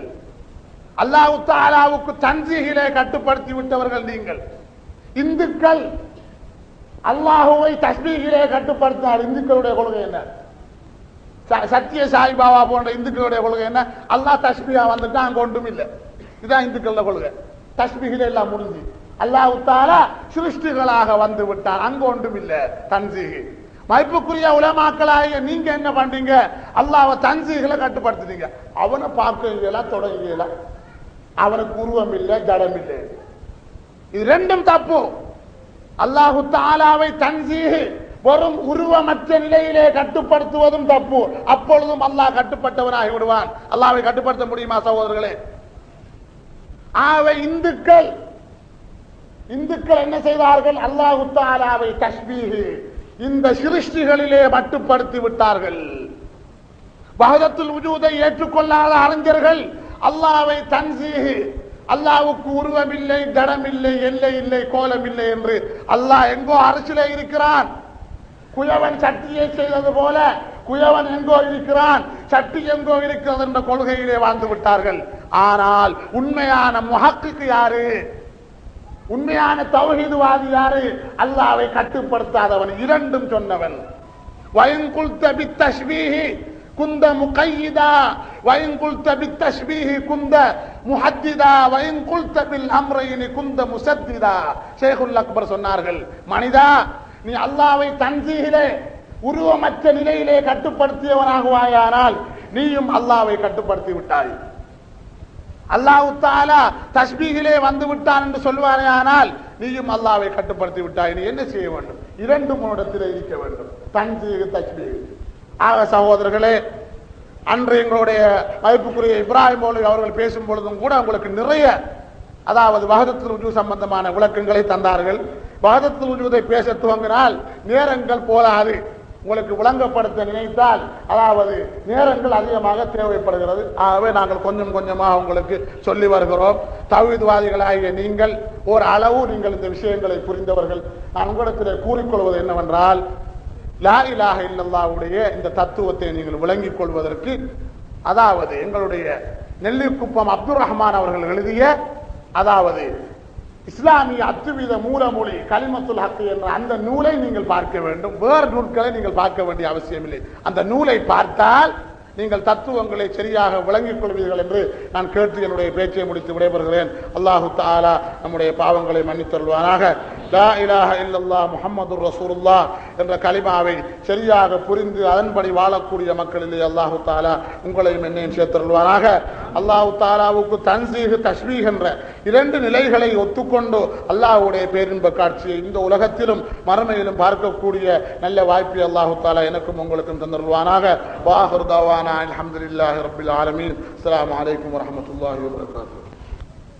Speaker 1: அல்லாஹு தஆலாவுக்கு தன்சீஹிலே கட்டுப்படுத்தி விட்டவர்கள் நீங்கள். இந்துக்கள் அல்லாஹுவை தஸ்பீஹிலே கட்டுப்படுத்தினார். இந்துக்களுடைய கொள்கை என்ன? சத்திய சாய் பாபா போன்ற இந்துக்களுடைய கொள்கை என்ன? அல்லாஹ் தஸ்பீஹா வந்துட்டா அங்க ஒன்றும் இல்லை. இதுதான் இந்துக்கள கொள்கை. தஸ்பீஹிலே எல்லாம் முடிஞ்சு அல்லாஹ் தஆலா சிருஷ்டிகளாக வந்து விட்டான், அங்க ஒன்றும் இல்லை. தன்சீஹ். மதிப்புக்குரிய உலமாக்களாகிய நீங்க என்ன பண்றீங்க? அல்லாஹ்வை தன்சீஹில கட்டுப்படுத்துறீங்க. அவனை பார்க்கல, தொடங்கல, அவனுக்கு உருவம் இல்லை, ஜடம் இல்லை. இது ரெண்டும் தப்பு. அல்லாஹு தஆலாவை தன்சீஹ் வெறும் உருவமற்ற நிலையிலே கட்டுப்படுத்துவதும் தப்பு. அப்பொழுதும் அல்லாஹ் கட்டுப்பட்டவனாகி விடுவான். அல்லாஹ்வை கட்டுப்படுத்த முடியுமா சகோதரர்களே? ஆகவே இந்துக்கள் என்ன செய்தார்கள்? அல்லாஹு தஆலாவை தஸ்பீஹ் இந்த சிருஷ்டிகளிலே மட்டுப்படுத்தி விட்டார்கள். வஹதத்துல் வஜூதை ஏற்றுக்கொள்ளாத அறிஞர்கள் அல்லாஹ்வை தன்சீஹ், அல்லாஹ்வுக்கு உருவம் இல்லை, ஜடம் இல்லை, எல்லை இல்லை, கோலம் இல்லை என்று அல்லாஹ் எங்கோ அரசிலே இருக்கிறான், குயவன் சட்டியை செய்தது போல குயவன் எங்கோ இருக்கிறான், சட்டி எங்கோ இருக்கிறது என்ற கொள்கையிலே வாழ்ந்து விட்டார்கள். ஆனால் உண்மையான முஹக்கிக் யாரு? உண்மையான தௌஹீதுவாதி யாரு? அல்லாஹ்வை கட்டுப்படுத்தாதவன், இரண்டும் சொன்னவன். வயின் குல்த பித்தஷ்பீஹி குந்த முகையிதா வயின் குல்த பித்தஷ்பீஹி குந்த முஹத்திதா வயின் குல்த பில் அம்ரைனி குந்த முஸத்திதா. ஷேகுல் அக்பர் சொன்னார்கள், மனிதா, நீ அல்லாஹ்வை தன்சீஹிலே உருவமற்ற நிலையிலே கட்டுப்படுத்தியவனாகுவாயானால் நீயும் அல்லாஹ்வை கட்டுப்படுத்தி விட்டாய். அல்லாஹ் தஆலா தஸ்பீஹிலே வந்து விட்டான் என்று சொல்வாரேயானால் நீயும் அல்லாஹ்வை கட்டுப்படுத்தி விட்டாய். நீ என்ன செய்ய வேண்டும்? இரண்டு முன்னோடத்தில் இருக்க வேண்டும், தன்சீஹ் தஸ்பீஹ். ஆக சகோதரர்களே, அன்று எங்களுடைய மதிப்புக்குரிய இப்ராஹிம் மௌலவி அவர்கள் பேசும் பொழுதும் கூட உங்களுக்கு நிறைய அதாவது வஹதத்துல் வஜூத் சம்பந்தமான விளக்கங்களை தந்தார்கள். வஹதத்துல் வஜூதை பேச துவங்கினால் நேரங்கள் போதாது. உங்களுக்கு விளங்கப்படுத்த நினைத்தால் அதாவது நேரங்கள் அதிகமாக தேவைப்படுகிறது. ஆகவே நாங்கள் கொஞ்சம் கொஞ்சமாக உங்களுக்கு சொல்லி வருகிறோம். தௌஹீத்வாதிகளாகிய நீங்கள் ஒரு அளவு நீங்கள் இந்த விஷயங்களை புரிந்தவர்கள். நான் உங்களிடத்தில் கூறிக்கொள்வது என்னவென்றால், லா இலாஹ இல்லல்லாஹ்வுடைய இந்த தத்துவத்தை நீங்கள் விளங்கிக் கொள்வதற்கு அதாவது எங்களுடைய நெல்லிக்குப்பம் அப்துல் ரஹ்மான் அவர்கள் எழுதிய அதாவது இஸ்லாமிய அத்துவித மூலமொழி கலிமத்துல் ஹக் என்ற அந்த நூலை நீங்கள் பார்க்க வேண்டும். வேறு நூல்களை நீங்கள் பார்க்க வேண்டிய அவசியம் இல்லை. அந்த நூலை பார்த்தால் நீங்கள் தத்துவங்களை சரியாக விளங்கிக் கொள்வீர்கள் என்று நான் கேட்டு என்னுடைய பேச்சை முடித்து விடைபெறுகிறேன். அல்லாஹு தஆலா நம்முடைய பாவங்களை மன்னித்தருள்வானாக. லா இலாஹ இல்லல்லாஹ் முஹம்மதுர் ரசூலுல்லாஹ் என்ற கலிமாவை சரியாக புரிந்து அதன்படி வாழக்கூடிய மக்களிலே அல்லாஹு தஆலா உங்களையும் என்னையும் சேர்த்தருள்வானாக. அல்லாஹு தஆலாவுக்கு தன்சீஹ் தஸ்பீஹ் என்ற இரண்டு நிலைகளை ஒத்துக்கொண்டு அல்லாஹ்வுடைய பேரின்ப காட்சியை இந்த உலகத்திலும் மறுமையிலும் பார்க்கக்கூடிய நல்ல வாய்ப்பை அல்லாஹு தஆலா எனக்கும் உங்களுக்கும் தந்தருள்வானாக. வாஹிர் தவானா அல்ஹம்துலில்லாஹி ரப்பில் ஆலமீன். அஸ்ஸலாமு அலைக்கும் வரஹ்மத்துல்லாஹி வபரகாத்துஹு.